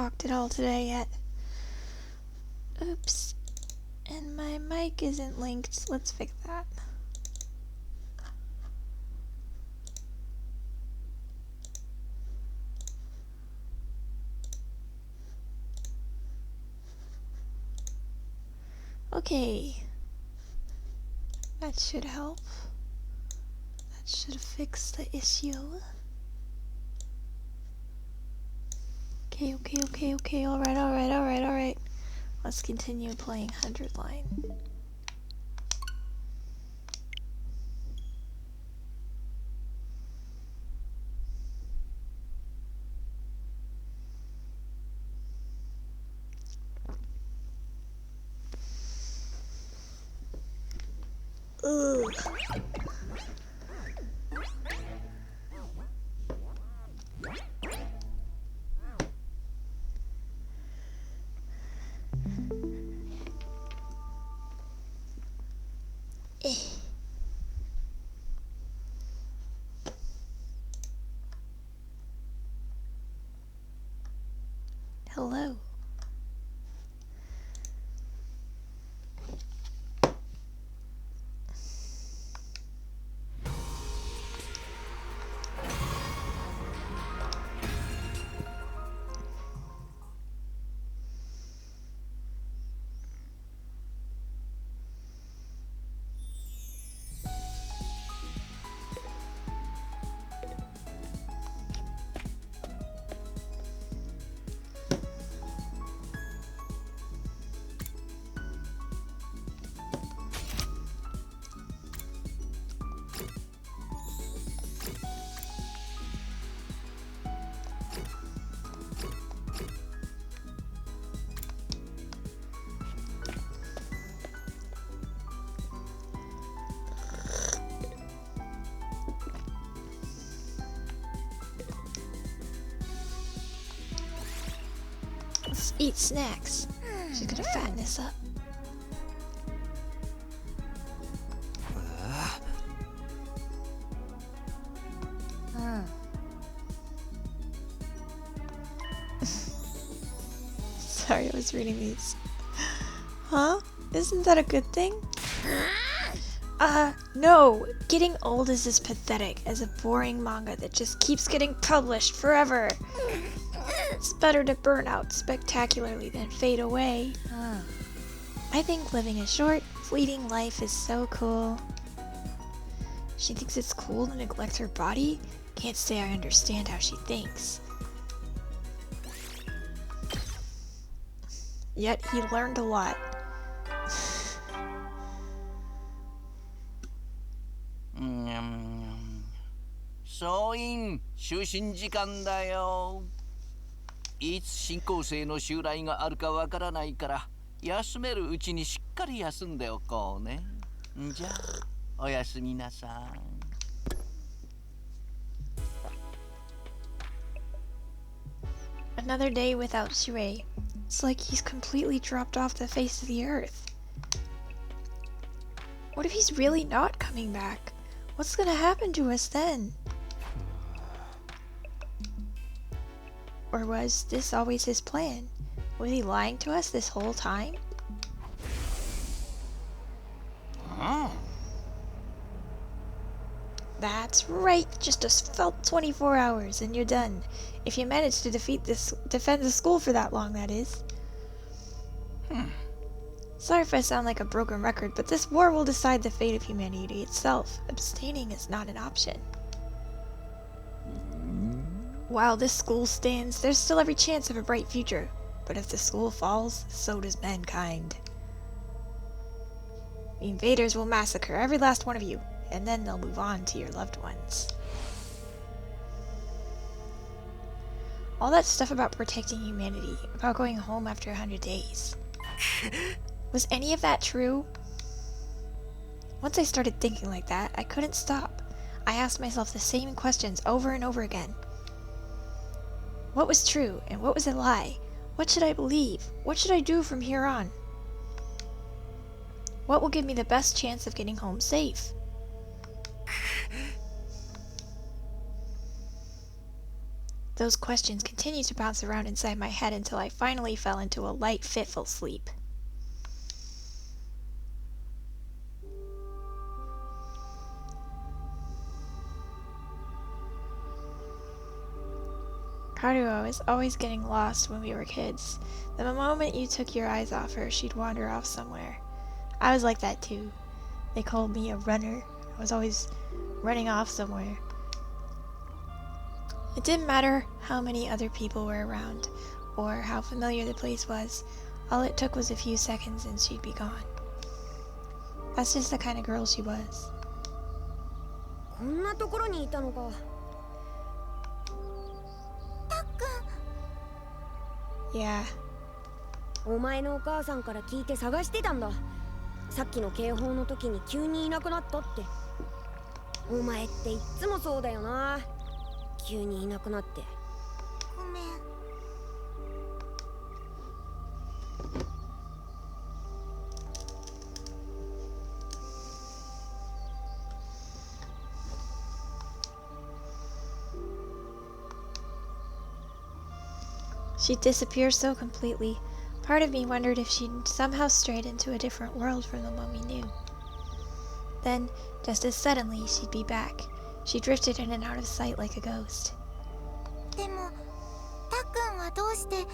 talked at all today yet. Oops. And my mic isn't linked. Let's fix that. Okay. That should help. That should fix the issue. Okay. Alright. Let's continue playing 100 line. Ugh. Hello. Let's eat snacks. She's gonna fatten this up. Sorry, I was reading these. Huh? Isn't that a good thing? No! Getting old is as pathetic as a boring manga that just keeps getting published forever. It's better to burn out spectacularly than fade away. I think living a short, fleeting life is so cool. She thinks it's cool to neglect her body? Can't say I understand how she thinks. Yet he learned a lot. 소인, 就寝時間だよ。いつ新校生の襲来があるかわからないから、休めるうちにしっかり休んでおこうね。じゃあ、おやすみなさい。Another day without Rury. It's like he's completely dropped off the face of the earth. What if he's really not coming back? What's gonna happen to us then? Or was this always his plan? Was he lying to us this whole time? That's right, just a 24 hours and you're done. If you manage to defend the school for that long, that is. Sorry if I sound like a broken record, but this war will decide the fate of humanity itself. Abstaining is not an option. While this school stands, there's still every chance of a bright future. But if the school falls, so does mankind. The invaders will massacre every last one of you, and then they'll move on to your loved ones. All that stuff about protecting humanity, about going home after 100 days. Was any of that true? Once I started thinking like that, I couldn't stop. I asked myself the same questions over and over again. What was true, and what was a lie? What should I believe? What should I do from here on? What will give me the best chance of getting home safe? Those questions continued to bounce around inside my head until I finally fell into a light, fitful sleep. Haruo is always getting lost when we were kids. The moment you took your eyes off her, she'd wander off somewhere. I was like that too. They called me a runner. I was always running off somewhere. It didn't matter how many other people were around, or how familiar the place was. All it took was a few seconds and she'd be gone. That's just the kind of girl she was. こんなところにいたのか。Yeah. お前のお母さんから聞いて探してたんだ。さっきの警報の時に急にいなくなったって。お前っていっつもそうだよな。急にいなくなって。ごめん。She'd disappear so completely. Part of me wondered if she'd somehow strayed into a different world from the one we knew. Then, just as suddenly, she'd be back. She drifted in and out of sight like a ghost. でも、たっくんはどうして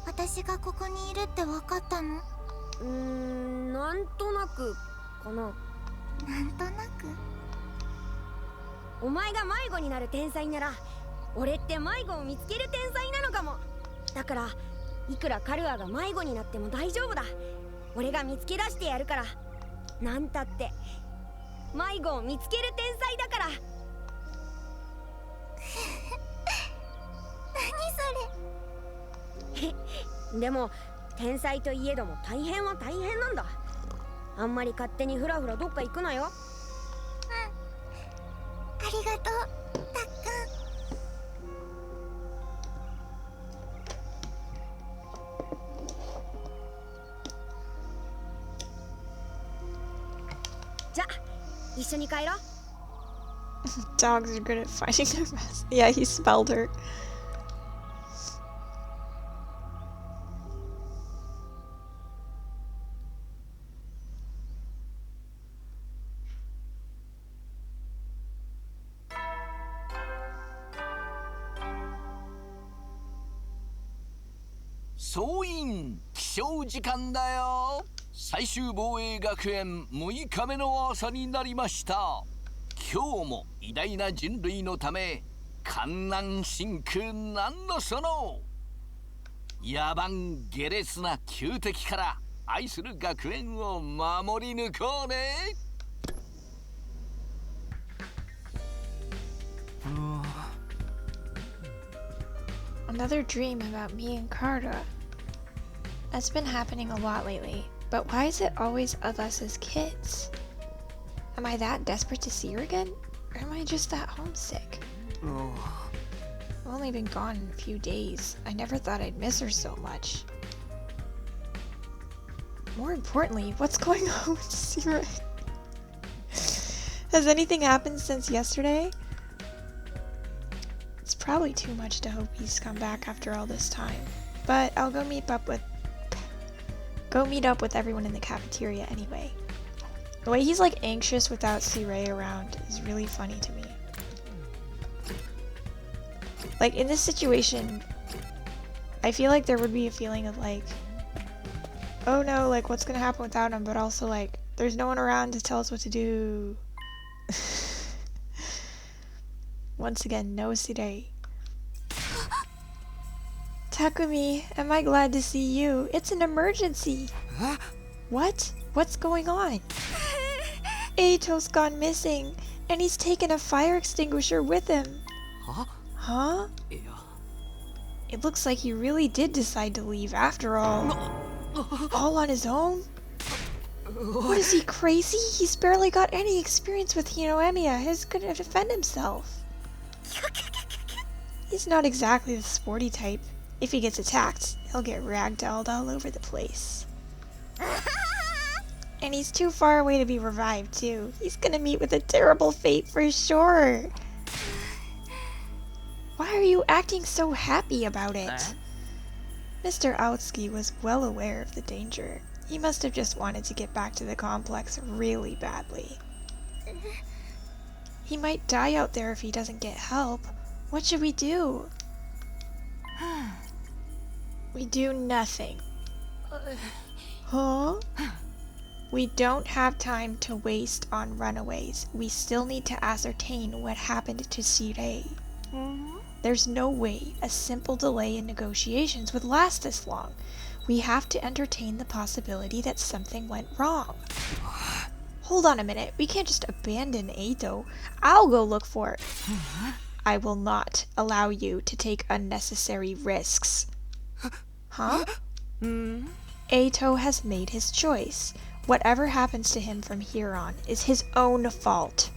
私がここにいるってわかったの？なんとなくかな。なんとなく。お前が迷子になる天才なら、俺って迷子を見つける天才なのかも。だからいくらカルアが迷子になっても大丈夫だ。俺が見つけ出してやるから。なんたって迷子を見つける天才だから。何それ。でも天才といえども大変は大変なんだ。あんまり勝手にフラフラどっか行くなよ。ありがとう、たっくん。じゃ、一緒に帰ろう。Dogs are good at finding their mess. Yeah, he spelled her. Soin 起床時間だよ。最終防衛学園6日目の朝になりました。今日も偉大な人類のため観覧深空なんのその野蛮下劣な旧敵から愛する学園を守り抜こうね。Another dream about me and Carta. That's been happening a lot lately, but why is it always of us as kids? Am I that desperate to see her again? Or am I just that homesick? I've only been gone a few days. I never thought I'd miss her so much. More importantly, what's going on with Sira? Has anything happened since yesterday? It's probably too much to hope he's come back after all this time. But I'll go meet up with everyone in the cafeteria anyway. The way he's like anxious without Sirei around is really funny to me. Like in this situation, I feel like there would be a feeling of like, oh no, like what's gonna happen without him, but also like there's no one around to tell us what to do. Once again, no Sirei. Takumi, am I glad to see you? It's an emergency. Huh? What? What's going on? Eito's gone missing, and he's taken a fire extinguisher with him. Huh? Huh? Yeah. It looks like he really did decide to leave after all. All on his own? What is he, crazy? He's barely got any experience with Hinoemiya. He's gonna defend himself. He's not exactly the sporty type. If he gets attacked, he'll get ragdolled all over the place. And he's too far away to be revived, too. He's gonna meet with a terrible fate for sure. Why are you acting so happy about it? Huh? Mr. Aotsuki was well aware of the danger. He must have just wanted to get back to the complex really badly. He might die out there if he doesn't get help. What should we do? We do nothing. Huh? We don't have time to waste on runaways. We still need to ascertain what happened to Sirei. There's no way a simple delay in negotiations would last this long. We have to entertain the possibility that something went wrong. Hold on a minute. We can't just abandon Eito. I'll go look for it. I will not allow you to take unnecessary risks. Huh? Eito has made his choice. Whatever happens to him from here on is his own fault.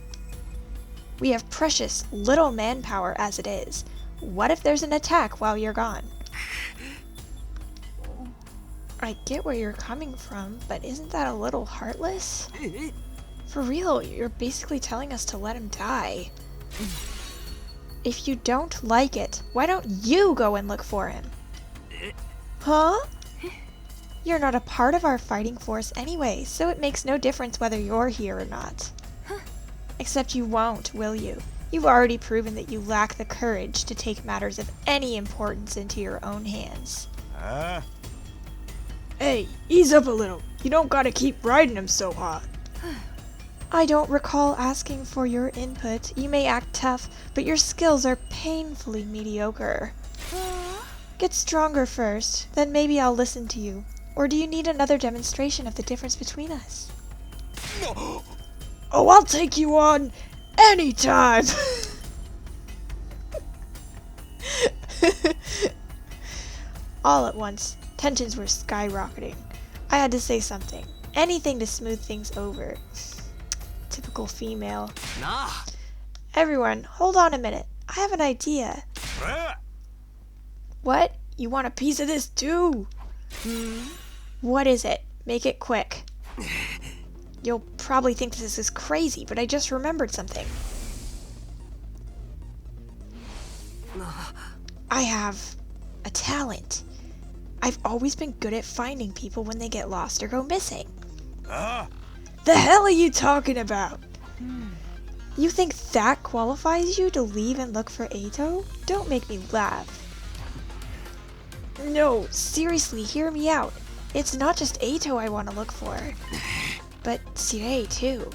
We have precious little manpower as it is. What if there's an attack while you're gone? I get where you're coming from, but isn't that a little heartless? For real, you're basically telling us to let him die. If you don't like it, why don't you go and look for him? Huh? You're not a part of our fighting force anyway, so it makes no difference whether you're here or not. Except you won't, will you? You've already proven that you lack the courage to take matters of any importance into your own hands. Hey, ease up a little. You don't gotta keep riding him so hard. I don't recall asking for your input. You may act tough, but your skills are painfully mediocre. Get stronger first, then maybe I'll listen to you. Or do you need another demonstration of the difference between us? Oh, I'll take you on anytime. All at once, tensions were skyrocketing. I had to say something. Anything to smooth things over. Typical female. Nah. Everyone, hold on a minute. I have an idea. What? You want a piece of this too? What is it? Make it quick. You'll probably think this is crazy, but I just remembered something. I have a talent. I've always been good at finding people when they get lost or go missing. The hell are you talking about? You think that qualifies you to leave and look for Eito? Don't make me laugh. No, seriously, hear me out. It's not just Eito I want to look for, but Sirei too.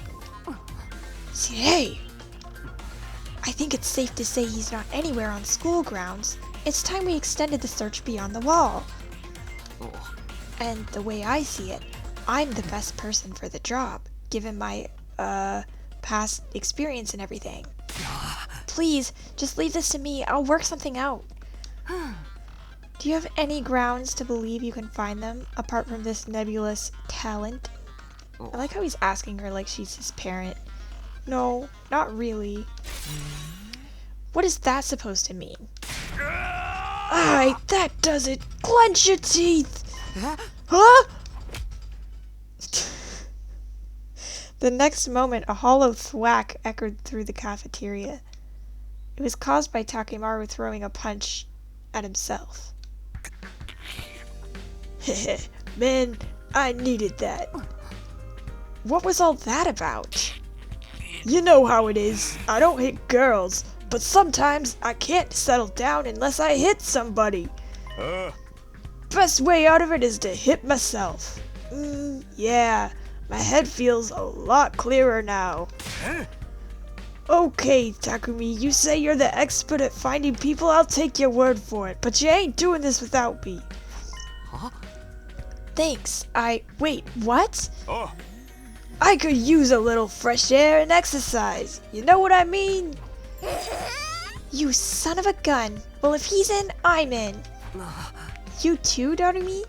Sirei! I think it's safe to say he's not anywhere on school grounds. It's time we extended the search beyond the wall. And the way I see it, I'm the best person for the job, given my, past experience and everything. Please, just leave this to me. I'll work something out. Do you have any grounds to believe you can find them, apart from this nebulous talent? I like how he's asking her like she's his parent. No, not really. What is that supposed to mean? Aye, that does it. Clench your teeth. Huh? The next moment, a hollow thwack echoed through the cafeteria. It was caused by Takemaru throwing a punch at himself. Man, I needed that. What was all that about? You know how it is. I don't hit girls, but sometimes I can't settle down unless I hit somebody. Best way out of it is to hit myself. Yeah, my head feels a lot clearer now. Okay, Takumi, you say you're the expert at finding people, I'll take your word for it, but you ain't doing this without me. Thanks. Wait, what? I could use a little fresh air and exercise. You know what I mean? You son of a gun. Well, if he's in, I'm in. You too, Darumi?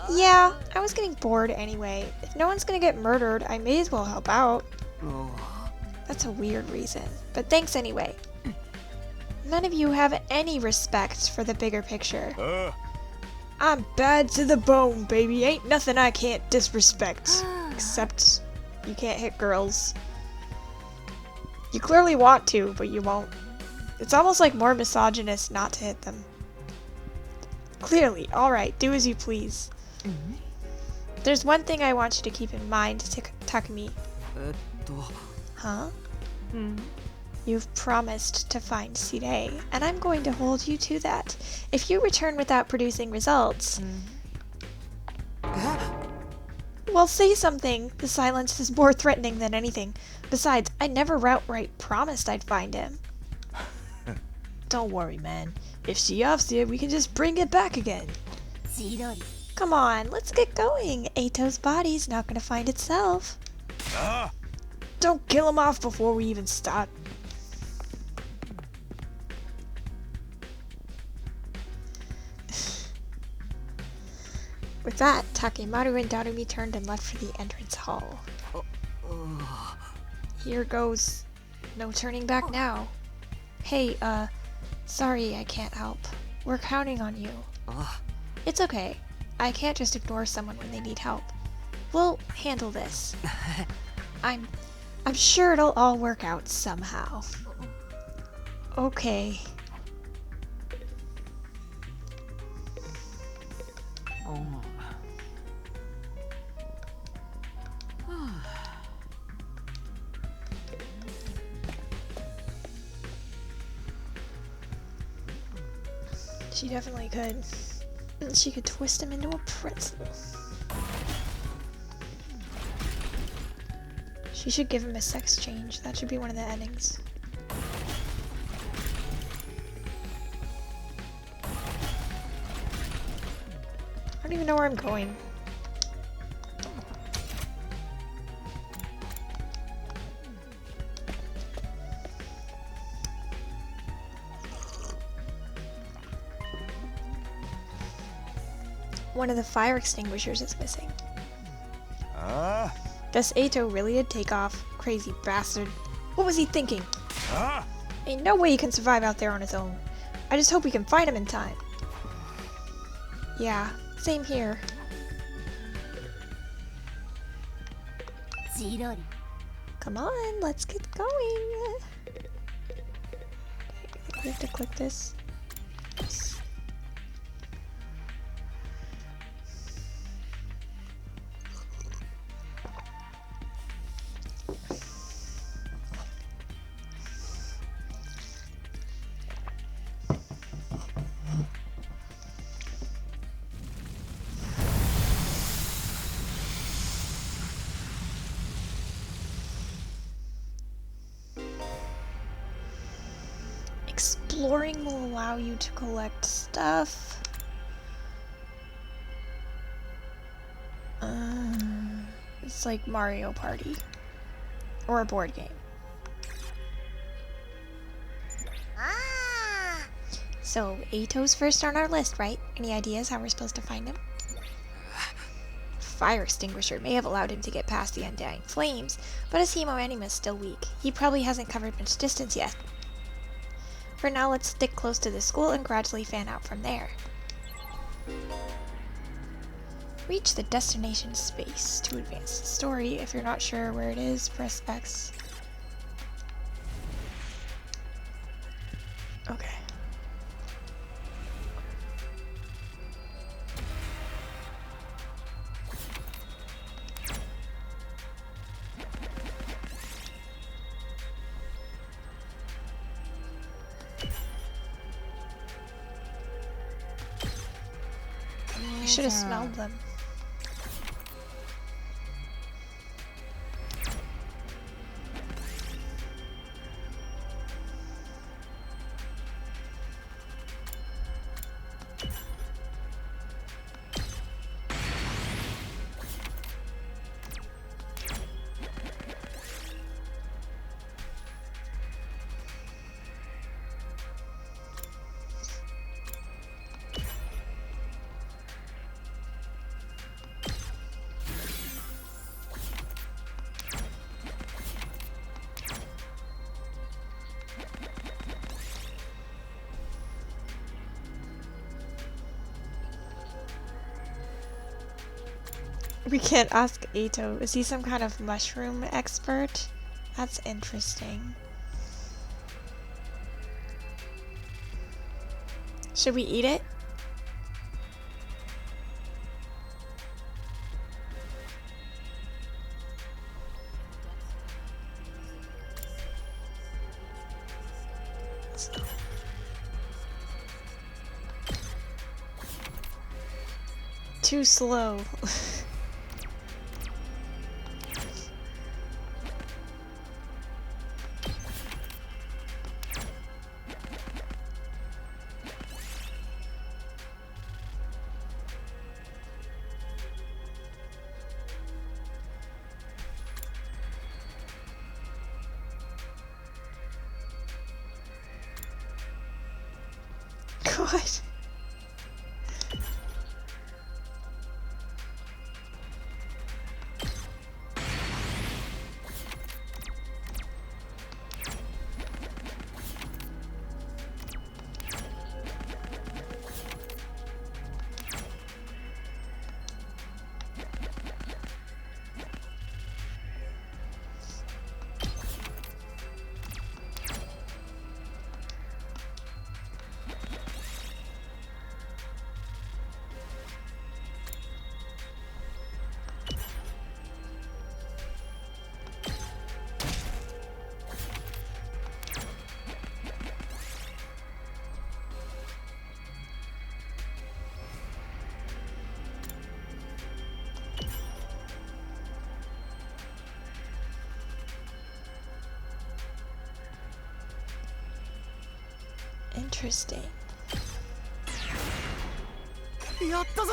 Yeah, I was getting bored anyway. If no one's gonna get murdered, I may as well help out. That's a weird reason, but thanks anyway. None of you have any respect for the bigger picture. I'm bad to the bone, baby. Ain't nothing I can't disrespect. Except you can't hit girls. You clearly want to, but you won't. It's almost like more misogynist not to hit them. Clearly. Alright, do as you please. There's one thing I want you to keep in mind, Takumi. Huh? You've promised to find Sirei, and I'm going to hold you to that. If you return without producing results... Well, say something. The silence is more threatening than anything. Besides, I never outright promised I'd find him. Don't worry, man. If she offs it, we can just bring it back again. Come on, let's get going. Ato's body's not gonna find itself. Don't kill him off before we even start. With that, Takemaru and Darumi turned and left for the entrance hall. Here goes. No turning back now. Hey, sorry I can't help. We're counting on you. It's okay. I can't just ignore someone when they need help. We'll handle this. I'm sure it'll all work out somehow. Okay. She definitely could. She could twist him into a pretzel. She should give him a sex change. That should be one of the endings. I don't even know where I'm going. One of the fire extinguishers is missing. Guess Ato really did take off. Crazy bastard. What was he thinking? Ain't no way he can survive out there on his own. I just hope we can find him in time. Yeah, same here. Come on, let's get going. We have to click this. Yes. Exploring will allow you to collect stuff. It's like Mario Party. Or a board game. So, Ato's first on our list, right? Any ideas how we're supposed to find him? Fire extinguisher may have allowed him to get past the undying flames, but his hemo is still weak. He probably hasn't covered much distance yet. For now, let's stick close to the school and gradually fan out from there. Reach the destination space to advance the story. If you're not sure where it is, press X. Okay. I should have smelled them. We can't ask Ato. Is he some kind of mushroom expert? That's interesting. Should we eat it? Too slow. God. Interesting. やったぞ。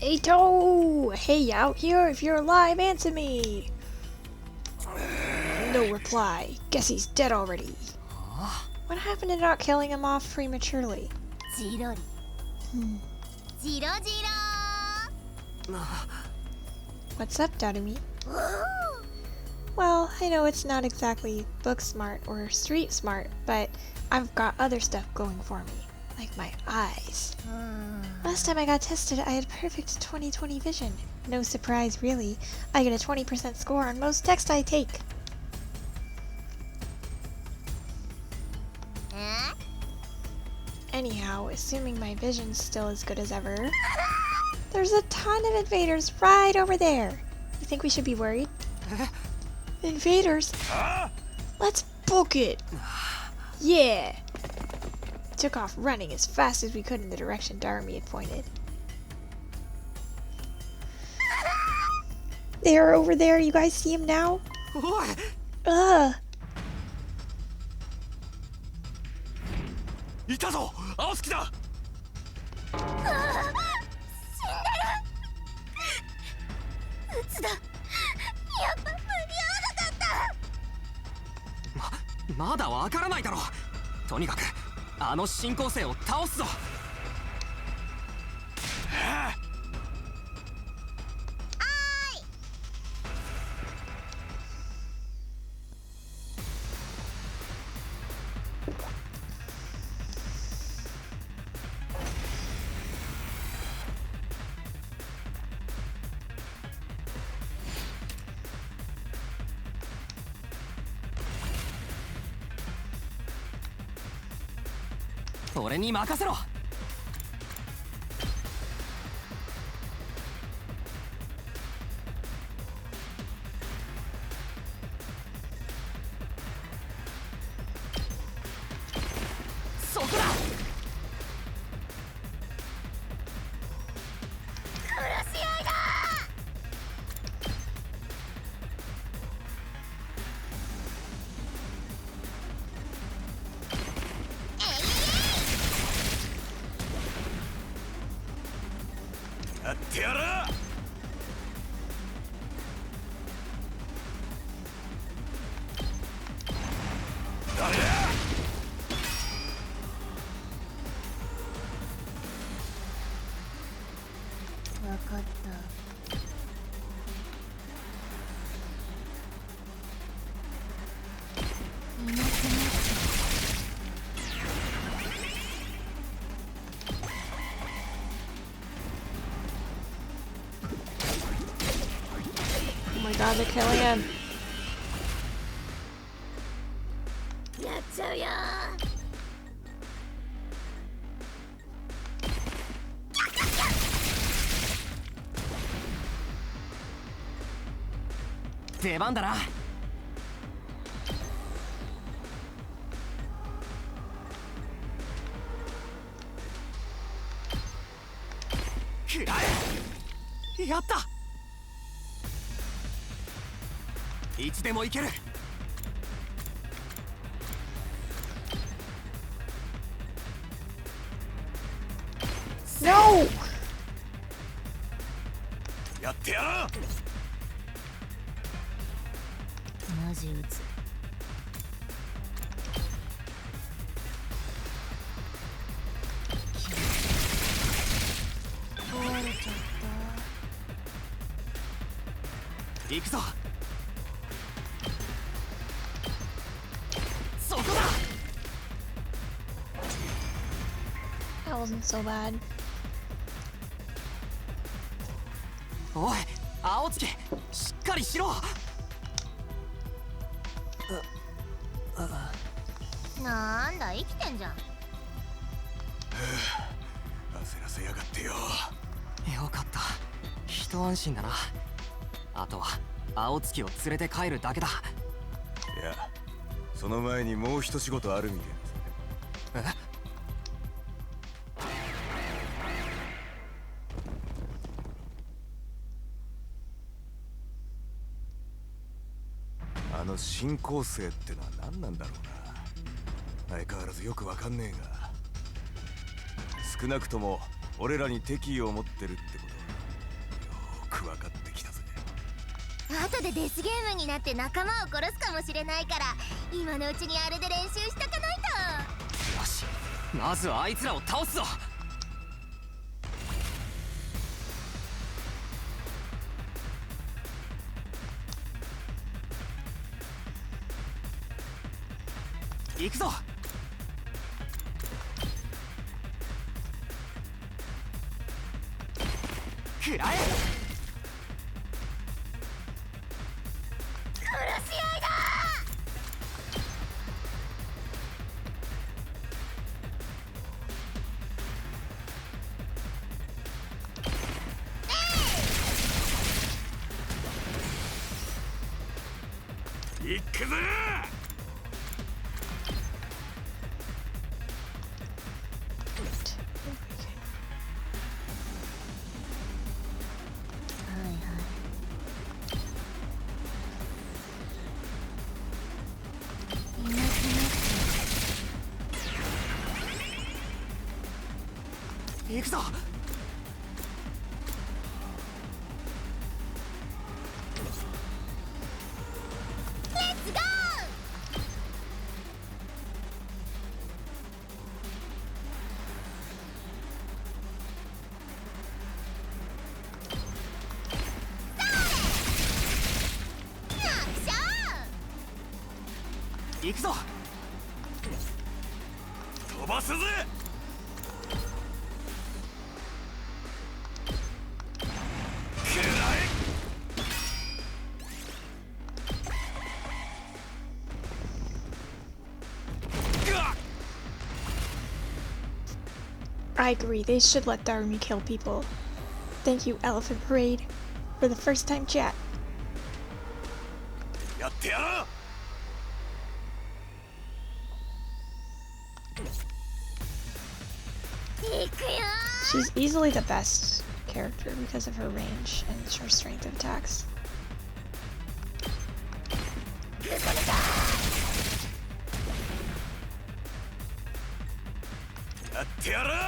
Ato! Hey, you out here? If you're alive, answer me! No reply. Guess he's dead already. What happened to not killing him off prematurely? ジロリ ジロジ What's up, Darumi? Well, I know it's not exactly book smart or street smart, but I've got other stuff going for me. Like my eyes. Last time I got tested, I had perfect 20/20 vision. No surprise, really. I get a 20% score on most tests I take. え Anyhow, assuming my vision's still as good as ever, there's a ton of invaders right over there. You think we should be worried? Invaders? Let's book it! Yeah! Took off running as fast as we could in the direction Darumi had pointed. They're over there, you guys see him now? おい。 Ugh! いたぞ。青月だ。うつだやっぱ間に合わなかったまだわからないだろ。とにかくあの新構成を倒すぞ。俺に任せろ。そこだ。殺し合いだ やってやる。誰だ。分かった god, they're killing him. やっちゃうよ出番だな。くらえ。やった。いつでもいける。No! やってやろう。マジ撃つ壊れちゃっ行くぞ。そこだ。 That wasn't so bad. おい、青月、しっかりしろ。なんだ生きてんじゃん焦らせやがってよ。よかった。一安心だな。あとは青月を連れて帰るだけだ。いや、その前にもう一仕事あるみたいな。え？あの新構成ってのは何なんだろうな。相変わらずよくわかんねえが、少なくとも俺らに敵意を持ってるってことはよーくわかってきたぜ。後でデスゲームになって仲間を殺すかもしれないから、今のうちにあれで練習しとかないと。よし、まずはあいつらを倒すぞ。行くぞ。くらえ。殺し合いだ。行くぞ。行くぞ。レッツゴー。行くぞ。飛ばすぜ。くらえ。 I agree, they should let Darumi kill people. Thank you, Elephant Parade, for the first time chat. やってやろう。 She's easily the best character because of her range and her strength of attacks. やってやろう。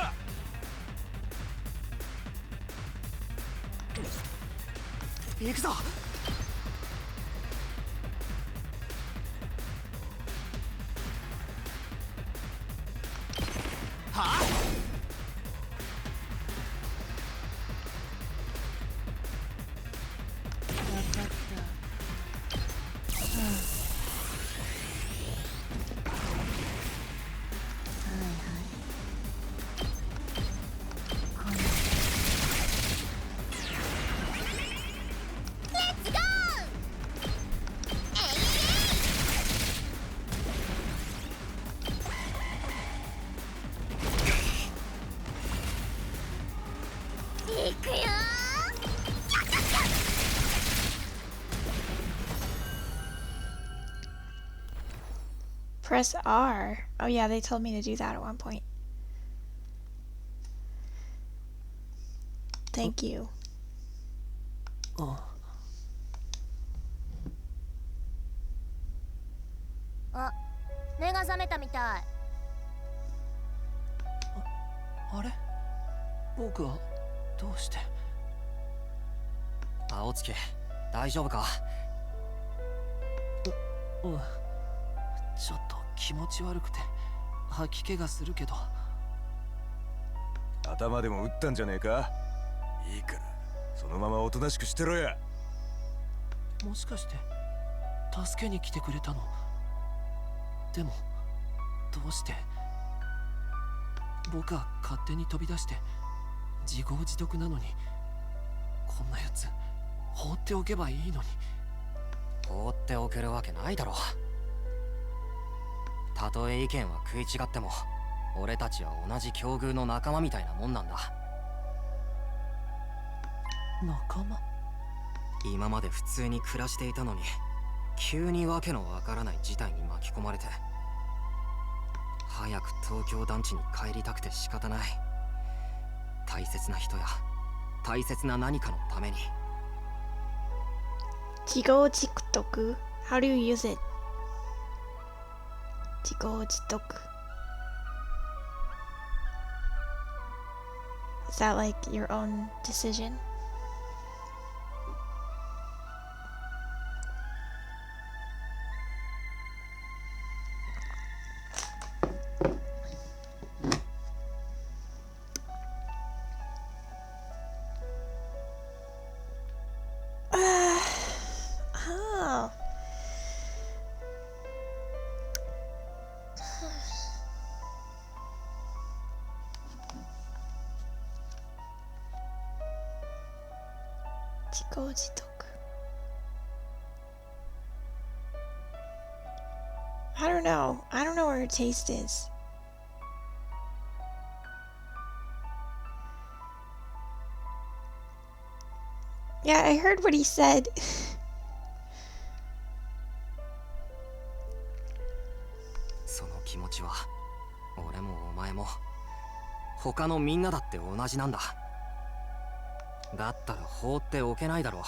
行くぞ。はあ。いくよ Press R. Oh yeah, they told me to do that at one point. Thank you. あ、目が覚めたみたい。あれ僕はどうして。青月大丈夫か。うん、ちょっと気持ち悪くて吐き気がするけど。頭でも打ったんじゃねえか。いいからそのままおとなしくしてろや。もしかして助けに来てくれたの。でもどうして。僕は勝手に飛び出して自業自得なのに、こんなやつ放っておけばいいのに。放っておけるわけないだろ。たとえ意見は食い違っても俺たちは同じ境遇の仲間みたいなもんなんだ。仲間。今まで普通に暮らしていたのに急にわけのわからない事態に巻き込まれて、早く東京団地に帰りたくて仕方ない。大切な人や大切な何かのために。自業自得? How do you use it? 自業自得. Is that like your own decision? Oh. I don't know. I don't know where her taste is. Yeah, I heard what he said. その気持ちは俺もお前も他のみんなだって同じなんだ。だったら放っておけないだろ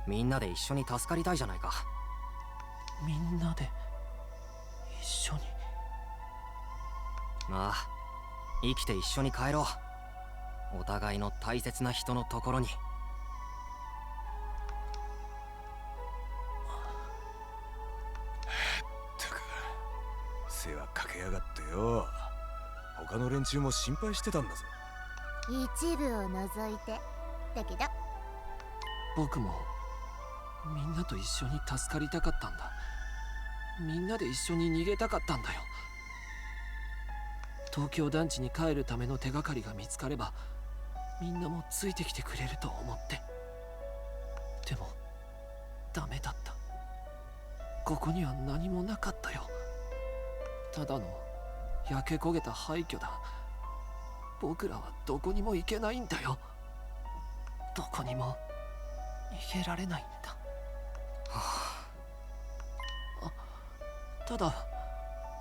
う。みんなで一緒に助かりたいじゃないか。みんなで一緒に。まあ生きて一緒に帰ろう。お互いの大切な人のところに。ったく世話かけやがってよ。他の連中も心配してたんだぞ。一部を除いてだけど。僕もみんなと一緒に助かりたかったんだ。みんなで一緒に逃げたかったんだよ。東京団地に帰るための手がかりが見つかればみんなもついてきてくれると思って。でもダメだった。ここには何もなかったよ。ただの焼け焦げた廃墟だ。僕らはどこにも行けないんだよ。どこにも逃げられないんだ。はあ、ただ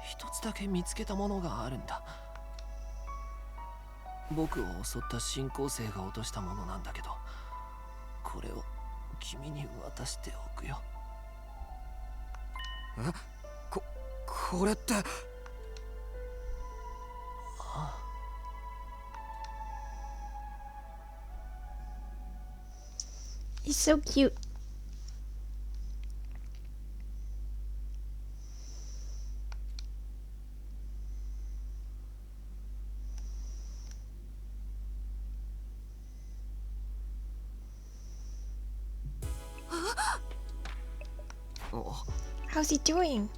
一つだけ見つけたものがあるんだ。僕を襲った新興生が落としたものなんだけど、これを君に渡しておくよ。え、これって。He's so cute. How's he doing?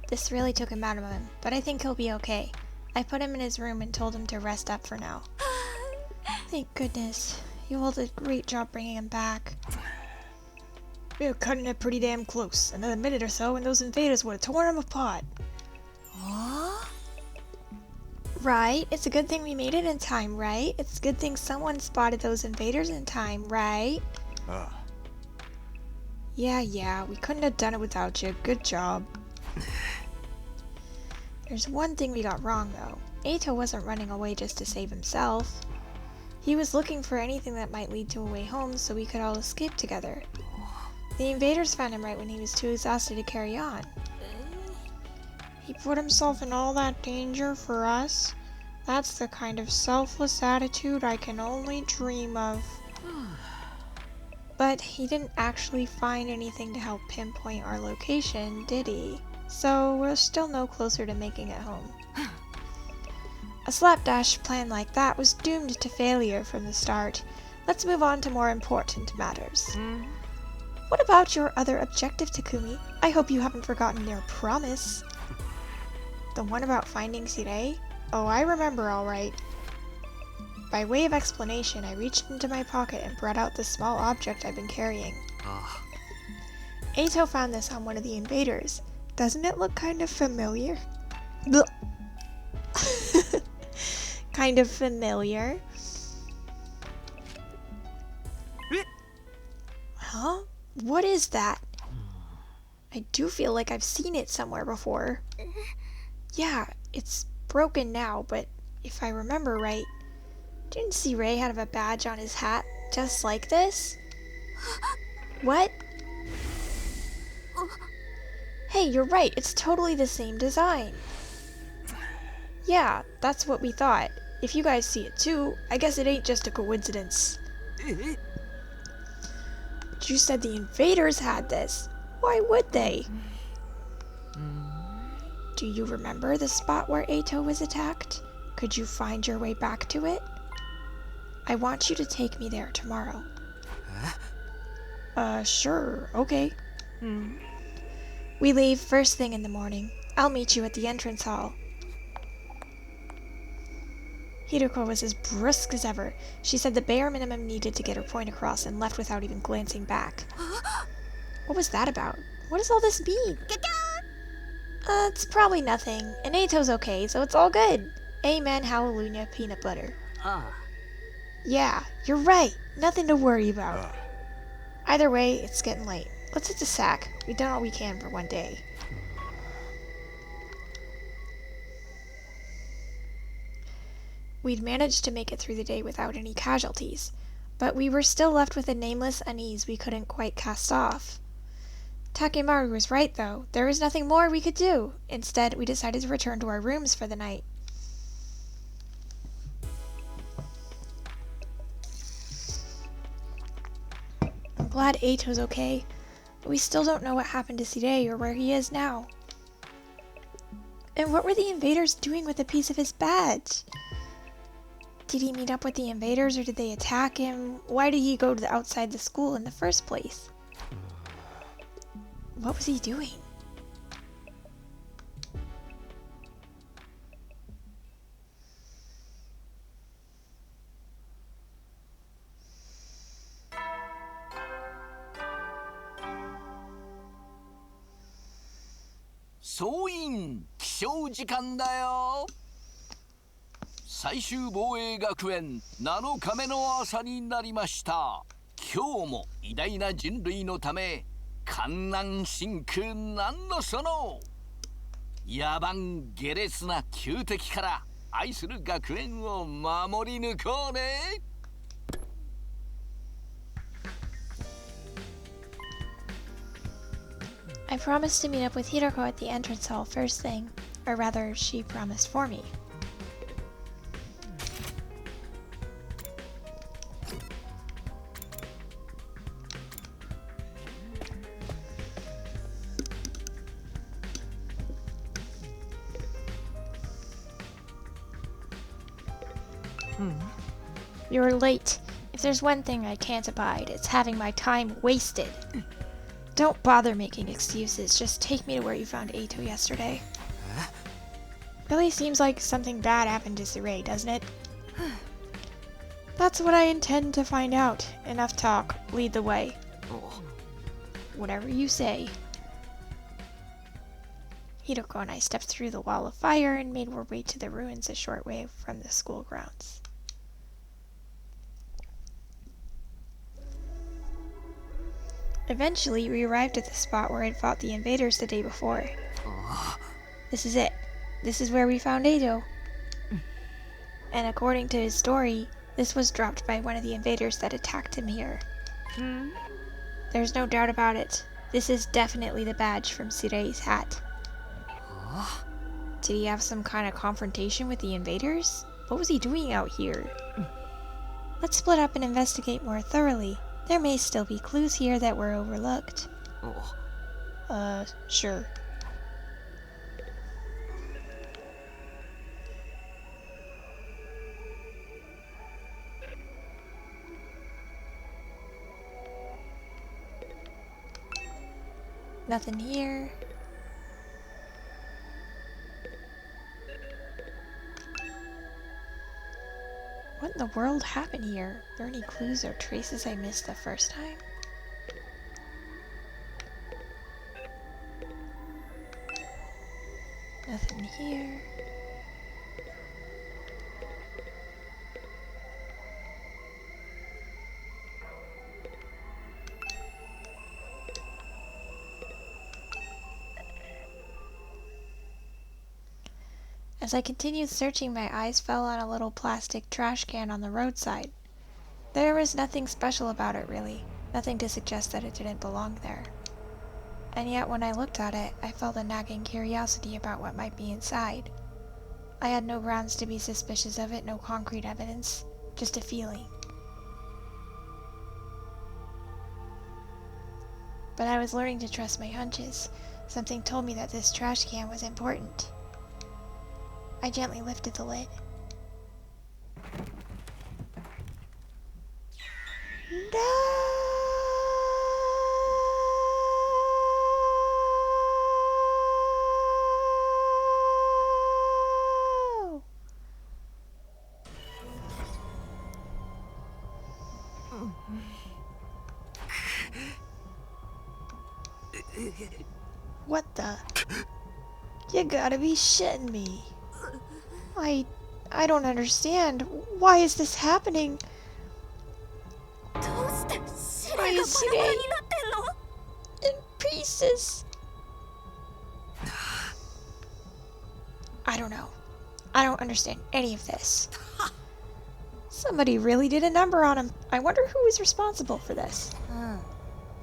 This really took him out of him, but I think he'll be okay. I put him in his room and told him to rest up for now. Thank goodness. You all did a great job bringing him back. We were cutting it pretty damn close. Another minute or so and those invaders would have torn him apart. Right, it's a good thing we made it in time, right? It's a good thing someone spotted those invaders in time, right?あ Yeah, we couldn't have done it without you. Good job. There's one thing we got wrong, though. Ato wasn't running away just to save himself. He was looking for anything that might lead to a way home so we could all escape together. The invaders found him right when he was too exhausted to carry on. He put himself in all that danger for us? That's the kind of selfless attitude I can only dream of. But he didn't actually find anything to help pinpoint our location, did he? So we're still no closer to making it home. A slapdash plan like that was doomed to failure from the start. Let's move on to more important matters. What about your other objective, Takumi? I hope you haven't forgotten your promise. The one about finding Sirei? Oh, I remember all right. By way of explanation, I reached into my pocket and brought out the small object I've been carrying. Ato found this on one of the invaders. Doesn't it look kind of familiar? Blech. Kind of familiar? Huh? What is that? I do feel like I've seen it somewhere before. Yeah, it's broken now, but if I remember right, didn't Sirei have a badge on his hat just like this? What? Hey, you're right, it's totally the same design. Yeah, that's what we thought. If you guys see it too, I guess it ain't just a coincidence. But you said the invaders had this. Why would they? Do you remember the spot where Ato was attacked? Could you find your way back to it? I want you to take me there tomorrow. Sure, okay. We leave first thing in the morning. I'll meet you at the entrance hall. Hideko was as brusque as ever. She said the bare minimum needed to get her point across and left without even glancing back. What was that about? What does all this mean? It's probably nothing. And Ato's okay, so it's all good. Amen, hallelujah, peanut butter. Yeah, you're right. Nothing to worry about. Either way, it's getting late. Let's hit the sack. We've done all we can for one day. We'd managed to make it through the day without any casualties, but we were still left with a nameless unease we couldn't quite cast off. Takemaru was right, though. There was nothing more we could do. Instead, we decided to return to our rooms for the night. I'm glad Ato's okay, but we still don't know what happened to Sirei or where he is now. And what were the invaders doing with a piece of his badge? Did he meet up with the invaders or did they attack him? Why did he go to outside the school in the first place? What was he doing?総員起床時間だよ。最終防衛学園7日目の朝になりました。今日も偉大な人類のため観南真空なんのその野蛮下劣な旧敵から愛する学園を守り抜こうね。I promised to meet up with Hiroko at the entrance hall first thing. Or rather, she promised for me. You're late. If there's one thing I can't abide, it's having my time wasted. Don't bother making excuses. Just take me to where you found Ato yesterday. Really seems like something bad happened to Sirei, doesn't it? That's what I intend to find out. Enough talk. Lead the way. Whatever you say. Hidoko and I stepped through the wall of fire and made our way to the ruins a short way from the school grounds. Eventually, we arrived at the spot where I'd fought the invaders the day before. This is it. This is where we found Edo. And according to his story, this was dropped by one of the invaders that attacked him here. There's no doubt about it. This is definitely the badge from Sirei's hat. Did he have some kind of confrontation with the invaders? What was he doing out here? Let's split up and investigate more thoroughly. There may still be clues here that were overlooked. Sure. Nothing here. What in the world happened here? Are there any clues or traces I missed the first time? Nothing here. As I continued searching, my eyes fell on a little plastic trash can on the roadside. There was nothing special about it, really. Nothing to suggest that it didn't belong there. And yet, when I looked at it, I felt a nagging curiosity about what might be inside. I had no grounds to be suspicious of it, no concrete evidence, just a feeling. But I was learning to trust my hunches. Something told me that this trash can was important. I gently lifted the lid. No! What the? You gotta be shitting me. I don't understand. Why is this happening? Why is Sirei in pieces? I don't know. I don't understand any of this. Somebody really did a number on him. I wonder who was responsible for this.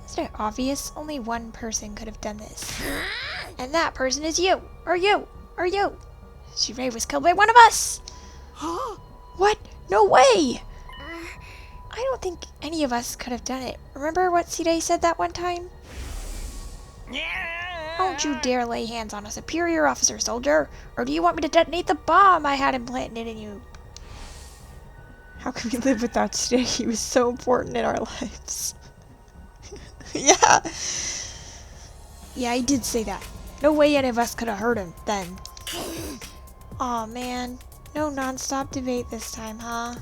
Isn't it obvious? Only one person could have done this. And that person is you! Or you! Or you! Sirei was killed by one of us! What? No way! I don't think any of us could have done it. Remember what Sirei said that one time? Don't you dare lay hands on a superior officer, soldier! Or do you want me to detonate the bomb I had implanted in you? How could we live without Sirei? He was so important in our lives. Yeah! Yeah, he did say that. No way any of us could have hurt him, then. Aw, man. No non-stop debate this time, huh?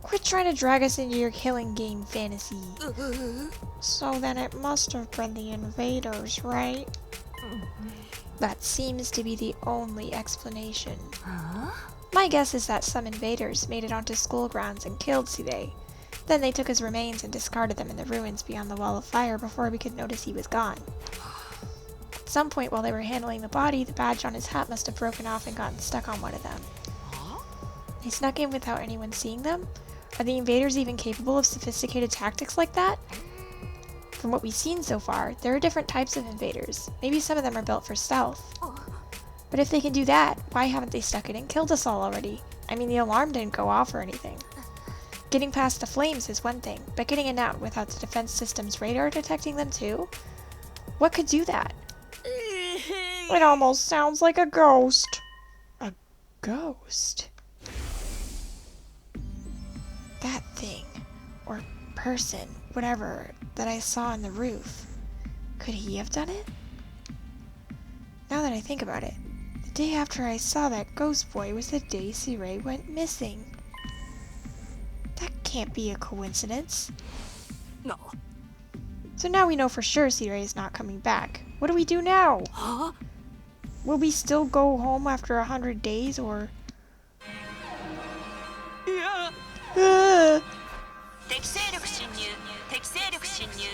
Quit trying to drag us into your killing game fantasy. So then it must have been the invaders, right? That seems to be the only explanation. My guess is that some invaders made it onto school grounds and killed Sirei. Then they took his remains and discarded them in the ruins beyond the wall of fire before we could notice he was gone. At some point while they were handling the body, the badge on his hat must have broken off and gotten stuck on one of them. They snuck in without anyone seeing them? Are the invaders even capable of sophisticated tactics like that? From what we've seen so far, there are different types of invaders. Maybe some of them are built for stealth. But if they can do that, why haven't they stuck it and killed us all already? I mean, the alarm didn't go off or anything. Getting past the flames is one thing, but getting in out without the defense system's radar detecting them too? What could do that? It almost sounds like a ghost. A ghost? That thing, or person, whatever, that I saw on the roof. Could he have done it? Now that I think about it, the day after I saw that ghost boy was the day Sirei went missing. That can't be a coincidence. No. So now we know for sure Sirei is not coming back. What do we do now? Will we still go home after 100 days, or? Ah. 敵勢力侵入敵勢力侵入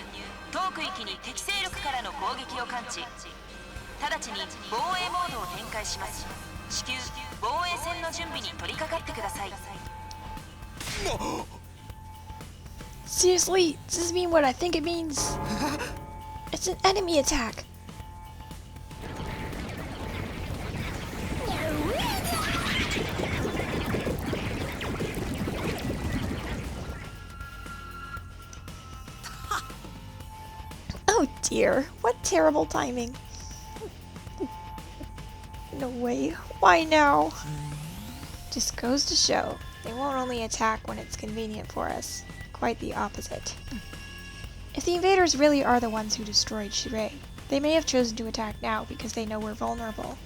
当区域に敵勢力からの攻撃を感知直ちに防衛モードを展開します至急防衛戦の準備に取り掛かってください Seriously, does this mean what I think it means? It's an enemy attack. Oh dear, what terrible timing. No way. Why now? Just goes to show, they won't only attack when it's convenient for us. Quite the opposite. If the invaders really are the ones who destroyed Shirei, they may have chosen to attack now because they know we're vulnerable.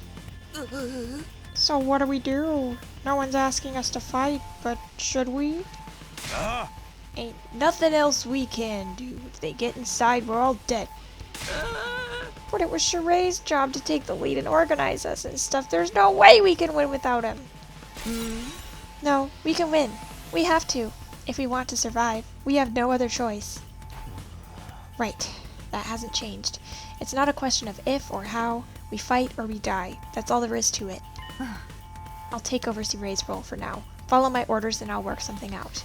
So what do we do? No one's asking us to fight, but should we? Ain't nothing else we can do. If they get inside, we're all dead. But it was Shirei's job to take the lead and organize us and stuff. There's no way we can win without him. No, we can win. We have to. If we want to survive, we have no other choice. Right. That hasn't changed. It's not a question of if or how. We fight or we die. That's all there is to it. I'll take over Shirei's role for now. Follow my orders and I'll work something out.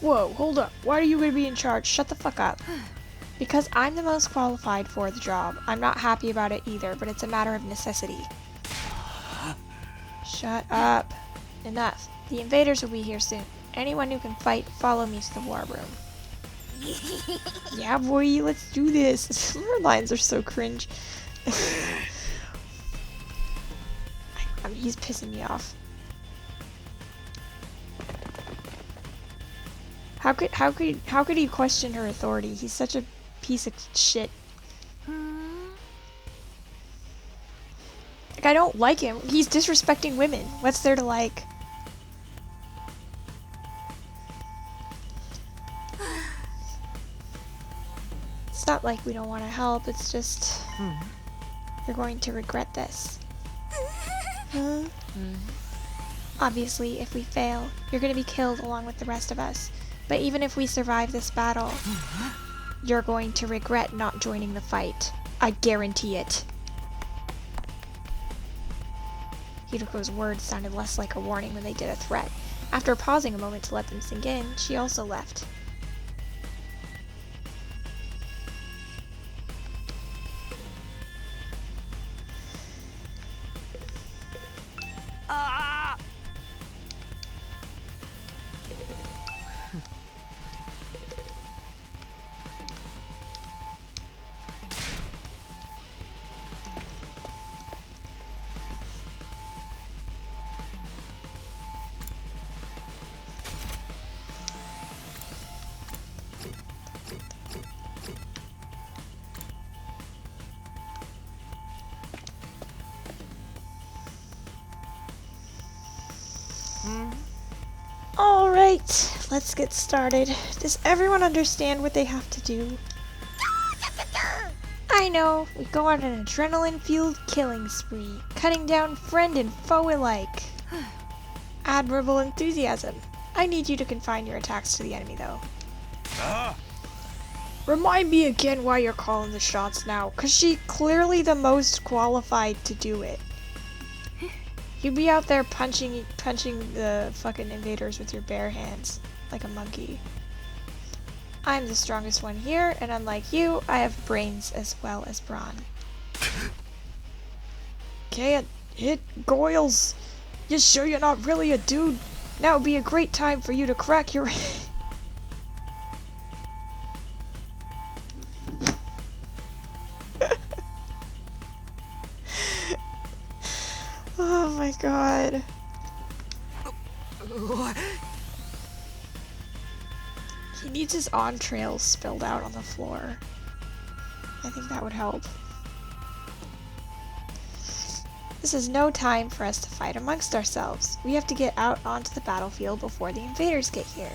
Whoa, hold up. Why are you gonna be in charge? Shut the fuck up. Because I'm the most qualified for the job. I'm not happy about it either, but it's a matter of necessity. Shut up. Enough. The invaders will be here soon. Anyone who can fight, follow me to the war room. Yeah, boy, let's do this. Her lines are so cringe. I mean, he's pissing me off. How could he question her authority? He's such a piece of shit. Like, I don't like him. He's disrespecting women. What's there to like? It's not like we don't want to help. It's just you're going to regret this. Huh? Obviously, if we fail, you're going to be killed along with the rest of us. But even if we survive this battle, you're going to regret not joining the fight. I guarantee it. Hiroko's words sounded less like a warning than they did a threat. After pausing a moment to let them sink in, she also left. Alright, let's get started. Does everyone understand what they have to do? I know, we go on an adrenaline-fueled killing spree, cutting down friend and foe alike. Admirable enthusiasm. I need you to confine your attacks to the enemy, though. Remind me again why you're calling the shots now, cause she's clearly the most qualified to do it. You'd be out there punching the fucking invaders with your bare hands, like a monkey. I'm the strongest one here, and unlike you, I have brains as well as brawn. Can't hit Goyles! You sure you're not really a dude? Now would be a great time for you to crack your... Oh my god. He needs his entrails spilled out on the floor. I think that would help. This is no time for us to fight amongst ourselves. We have to get out onto the battlefield before the invaders get here.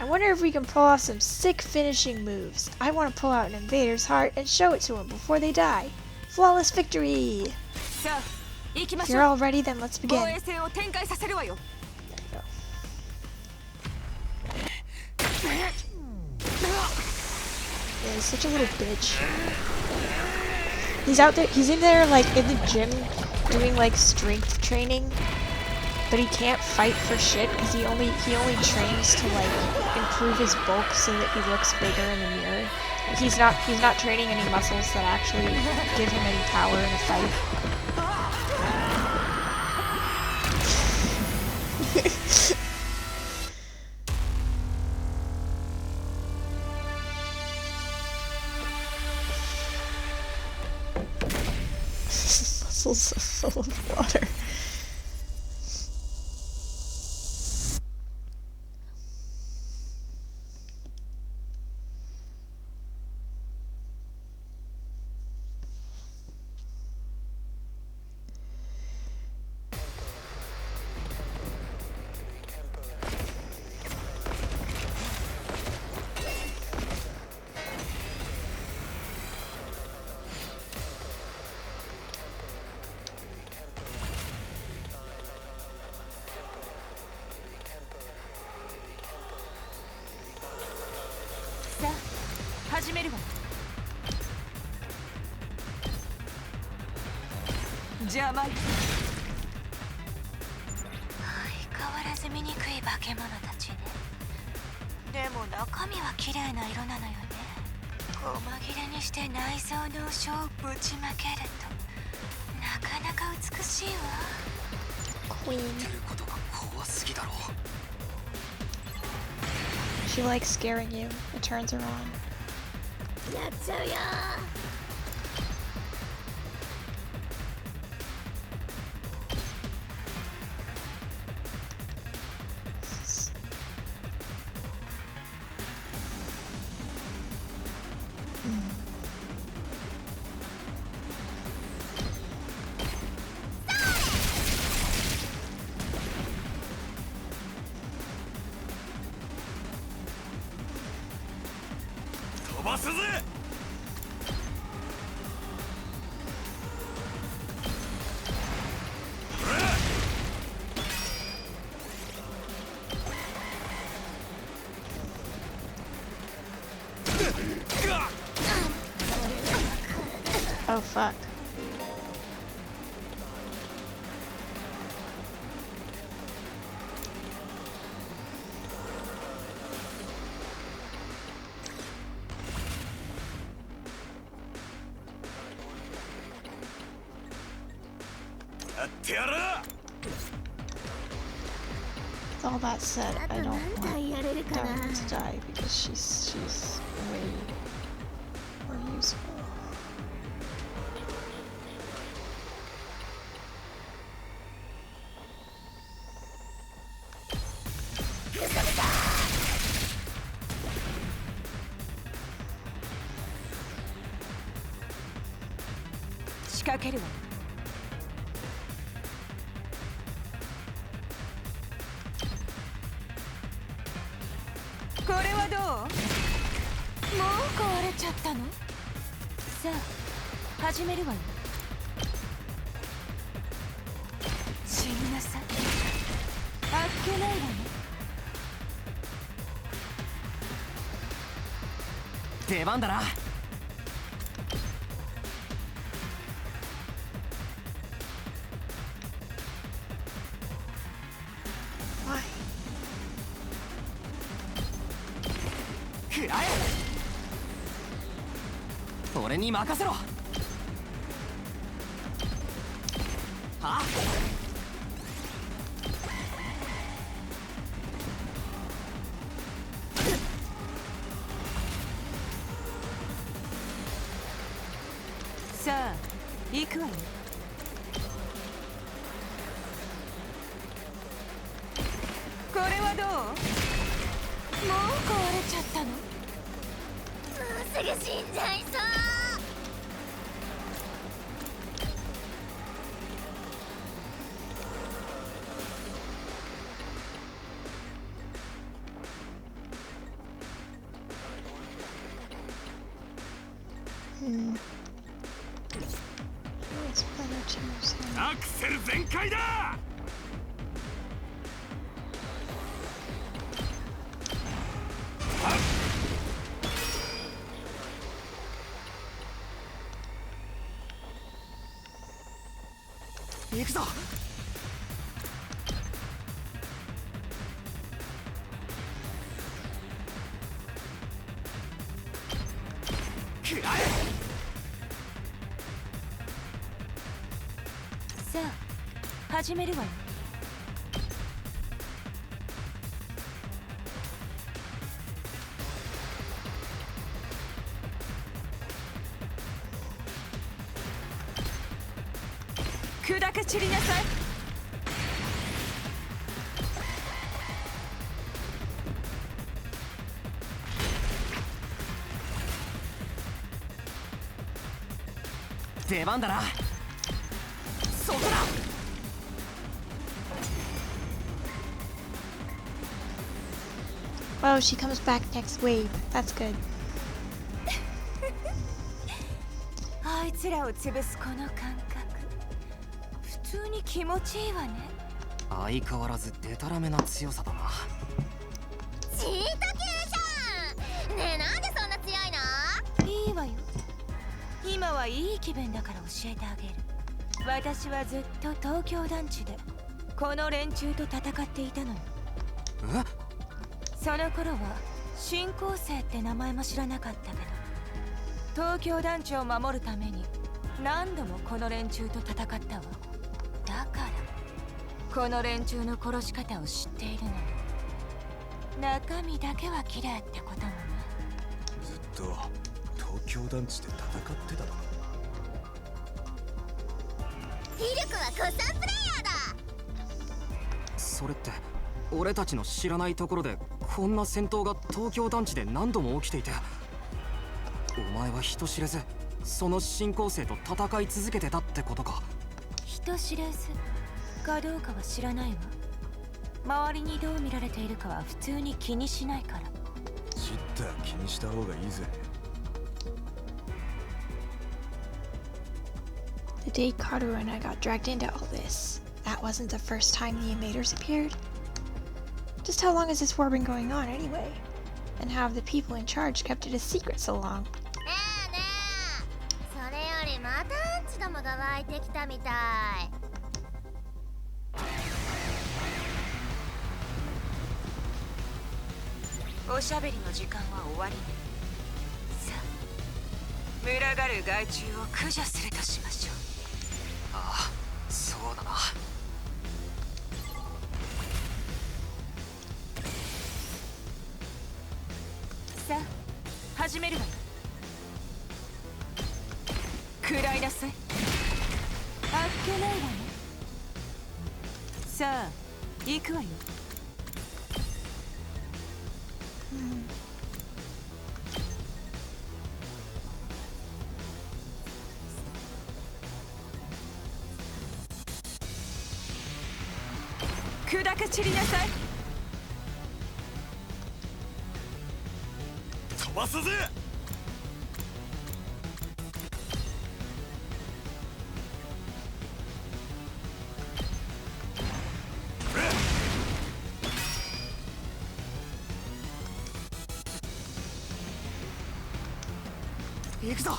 I wonder if we can pull off some sick finishing moves. I want to pull out an invader's heart and show it to him before they die. Flawless victory! さあ行きま If し you're ょう all ready, then let's 防 begin. 衛戦を展開させるわよ Yeah, he's such a little bitch. He's out there, he's in there like in the gym doing like strength training, but he can't fight for shit because he only trains to like improve his bulk so that he looks bigger in the mirror. He's not training any muscles that actually give him any power in a fight. Muscles are full of water.さあ始めるわじゃあ参る相変わらず醜い化け物たちね。でも中身は綺麗な色なのよね。細切れにして内臓の書をぶちまけるとなかなか美しいわ。 Queen. てることが怖すぎだろ She likes scaring you. It turns her on. やっちゃうよ。飛ばすぜ。Oh fuck. With all that said, I don't want Darwin to die because she's way more useful.「仕掛けるわこれはどうもう壊れちゃったのさあ始めるわよ死になさいあっけないわね出番だな Why? 食らえ俺に任せろはあさあ行くわよこれはどうもう壊れちゃったのもうすぐ死んじゃいそう。アクセル全開だ。行くぞ。食らえ。さあ始めるわよ。砕け散りなさい。出番だな。そこだ。Oh, she comes back next wave. That's good. あいつらを潰すこの感覚、普通に気持ちいいわね。相変わらずデタラメな強さだな。チート級じゃん。ねえ、なんでそんな強いの？いいわよ。今はいい気分だから教えてあげる。私はずっと東京団地でこの連中と戦っていたのよ。え？その頃は新興生って名前も知らなかったけど、東京団地を守るために何度もこの連中と戦ったわ。だからこの連中の殺し方を知っているのよ。中身だけは綺麗ってこともね。ずっと東京団地で戦ってたのか。ヒルクは古参プレイヤーだ。それって俺たちの知らないところでこんな戦闘が東京団地で何度も起きていて、お前は人知れずその新興生と戦い続けてたってことか。人知れずかどうかは知らないわ。周りにどう見られているかは普通に気にしないから。知ったら気にした方がいいぜ。The day Karu and I got dragged into all this, that wasn't the first time the invaders appeared. Just how long has this war been going on anyway? And how have the people in charge kept it a secret so long? ねえねえ、それよりまたアンチどもが湧いてきたみたい。おしゃべりの時間は終わりね。さあ群がる害虫を駆除するとしましょう。ああ、そうだな。さあ始めるわよ。食らいなさい。あっけないわね。さあ行くわよ。砕け散りなさい。飛ばすぜ。行くぞ。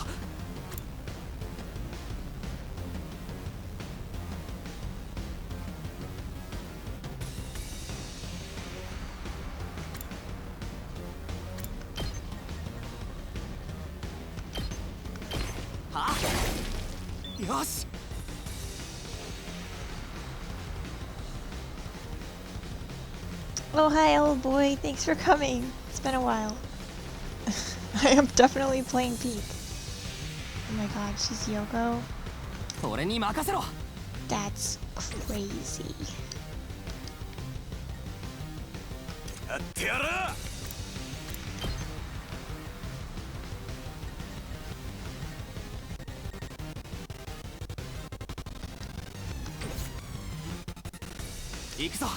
はあ、よし。Oh, hi, old boy. Thanks for coming. It's been a while. I am definitely playing Peep. Oh my god, she's Yoko. 俺に任せろ。 That's crazy. やってやる。行くぞ。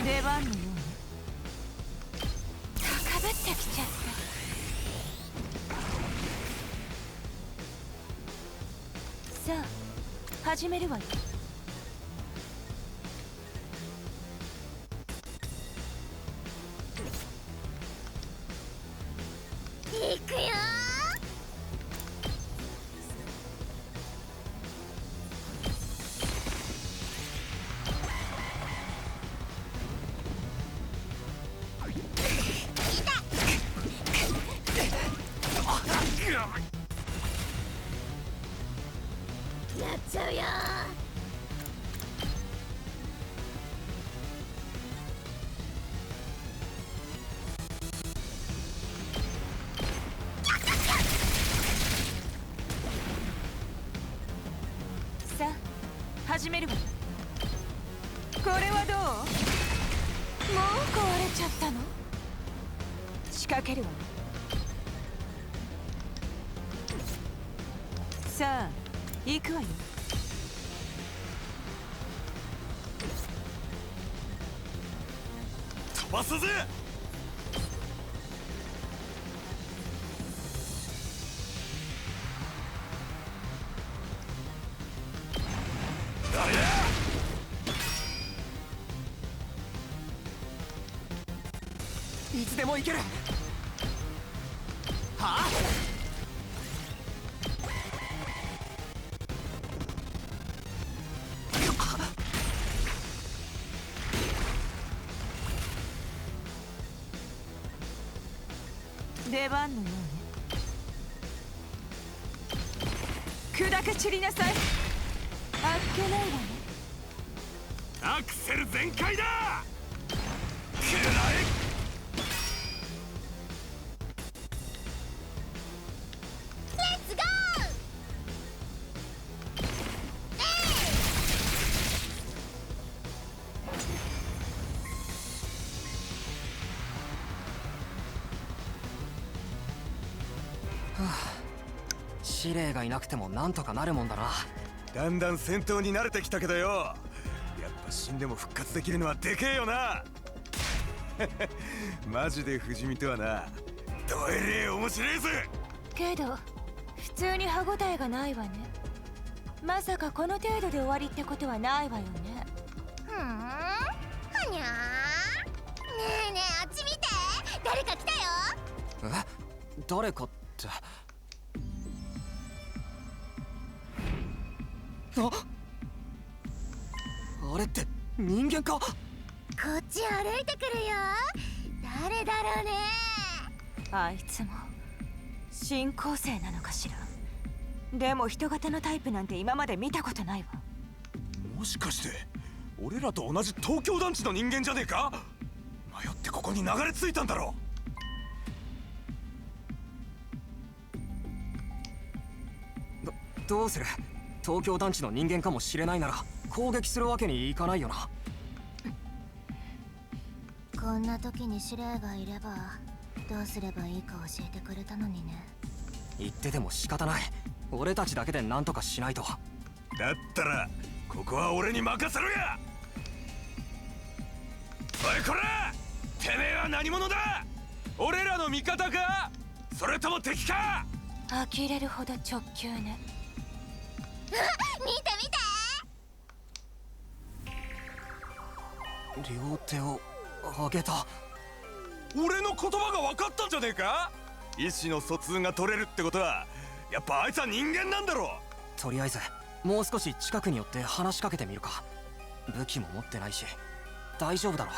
出番のように高ぶってきちゃっさあ始めるわよ。いくよー。やっちゃうよさあ始めるわよ。これはどう？もう壊れちゃったの？仕掛けるわよ。さあ行くわよ。飛ばすぜ。いつでも行ける。はあ。出番のようね。砕け散りなさい。あっけないわね。アクセル全開だ。くらえ。司令がいなくてもなんとかなるもんだな。だんだん戦闘に慣れてきたけどよ、やっぱ死んでも復活できるのはでけえよな。マジで不死身とはな、どえれえ面白いぜ。けど普通に歯ごたえがないわね。まさかこの程度で終わりってことはないわよね。ふーんはにゃー。ねえねえあっち見て、誰か来たよ。え、誰かって。あれって人間か。こっち歩いてくるよ。誰だろうね。あいつも新興生なのかしら。でも人型のタイプなんて今まで見たことないわ。もしかして俺らと同じ東京団地の人間じゃねえか。迷ってここに流れ着いたんだろう。どうする。東京団地の人間かもしれないなら攻撃するわけにいかないよな。こんな時に司令がいればどうすればいいか教えてくれたのにね。言ってても仕方ない。俺たちだけで何とかしないと。だったらここは俺に任せろや。おいこら、てめえは何者だ。俺らの味方か、それとも敵か。呆れるほど直球ね。見て見て。両手を上げた。俺の言葉が分かったんじゃねえか。意思の疎通が取れるってことはやっぱあいつは人間なんだろう。とりあえずもう少し近くに寄って話しかけてみるか。武器も持ってないし大丈夫だろう。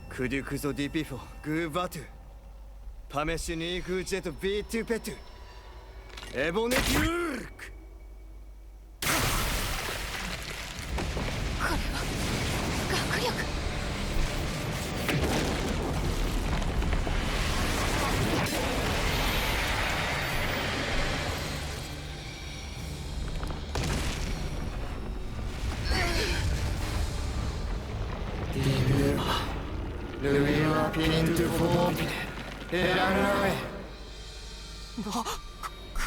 クデュクゾディピフォグーバトゥパメシュニーフージェトビートゥペトゥエボネキュールク。学力。ルイはピントフォーピネエラナイ。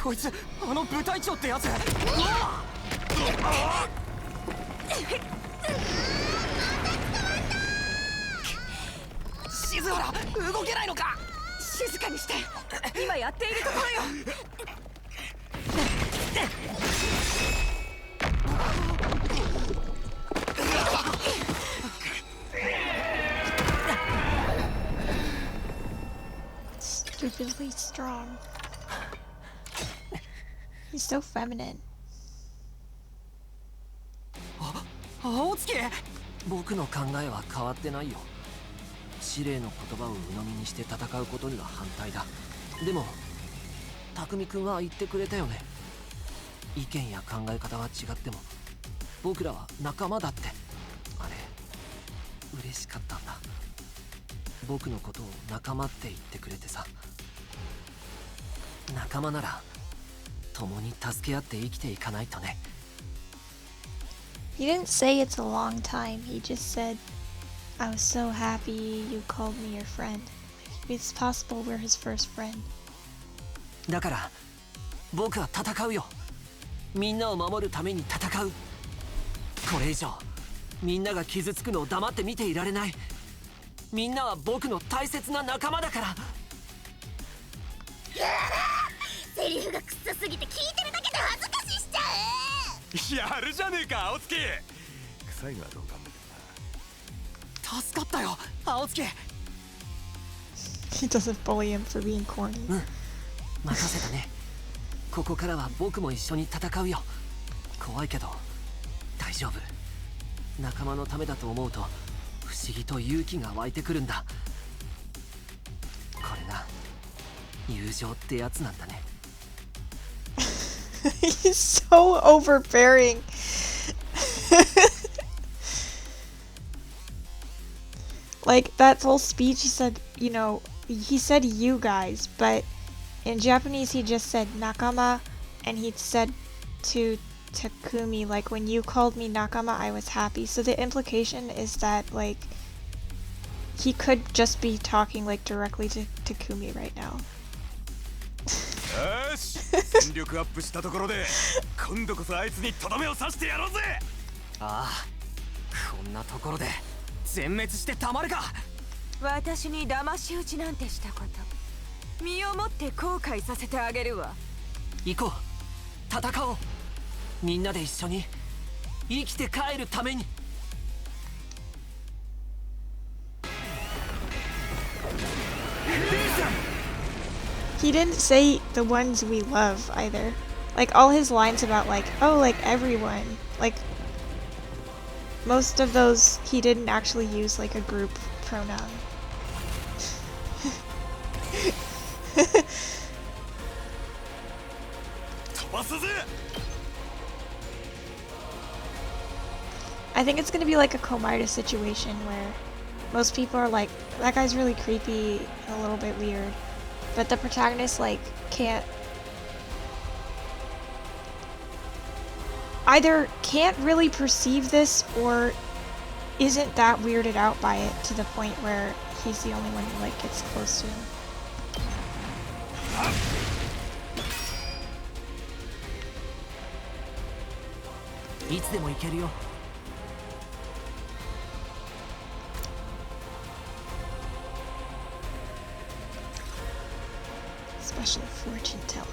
こいつあの部隊長ってやつ。待て水原動けないのか。静かにして。今やっているところよ。Stupidly strong. He's so feminine. 青月、僕の考えは変わってないよ。司令の言葉を鵜呑みにして戦うことには反対だ。でも匠君は言ってくれたよね。意見や考え方は違っても僕らは仲間だって。あれ嬉しかったんだ。僕のことを仲間って言ってくれてさ。仲間なら共に助け合って生きていかないとね。He didn't say it's a long time. He just said, I was so happy you called me your friend. It's possible we're his first friend. だから僕は戦うよ。みんなを守るために戦う。これ以上みんなが傷つくのを黙って見ていられない。みんなは僕の大切な仲間だから。セリフがくっさすぎて聞いてるだけで恥ずかしいしちゃう。やるじゃねえか青月。臭いのは同感だけどな。助かったよ青月。 He doesn't bully him for being corny. 任せたね。ここからは僕も一緒に戦うよ。怖いけど大丈夫。仲間のためだと思うと不思議と勇気が湧いてくるんだ。これが友情ってやつなんだね。He's so overbearing. Like that whole speech, he said, you know, he said you guys, but in Japanese he just said nakama, and he said to Takumi, like, when you called me nakama, I was happy. So the implication is that, like, he could just be talking, like, directly to Takumi right now. よし、戦力アップしたところで今度こそあいつにとどめを刺してやろうぜ。ああ、こんなところで全滅してたまるか。私に騙し討ちなんてしたこと、身をもって後悔させてあげるわ。行こう、戦おう。みんなで一緒に生きて帰るために。He didn't say the ones we love either. Like all his lines about like, oh, like everyone, like most of those he didn't actually use like a group pronoun. I think it's gonna be like a Komaida situation where most people are like, that guy's really creepy and a little bit weird. But the protagonist, like, either can't really perceive this or isn't that weirded out by it to the point where he's the only one who, like, gets close to him. Special fortune telling.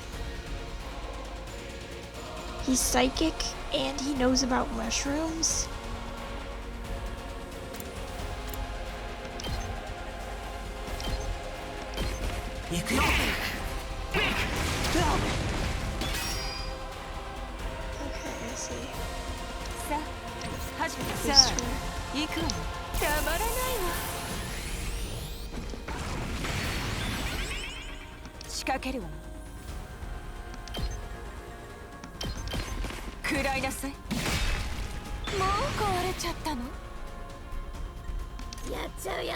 He's psychic and he knows about mushrooms. Okay, I see. さあ、始めてさあ、行くわよ。たまらないわ。仕掛けるわ。食らいなさい。もう壊れちゃったの？やっちゃうよ。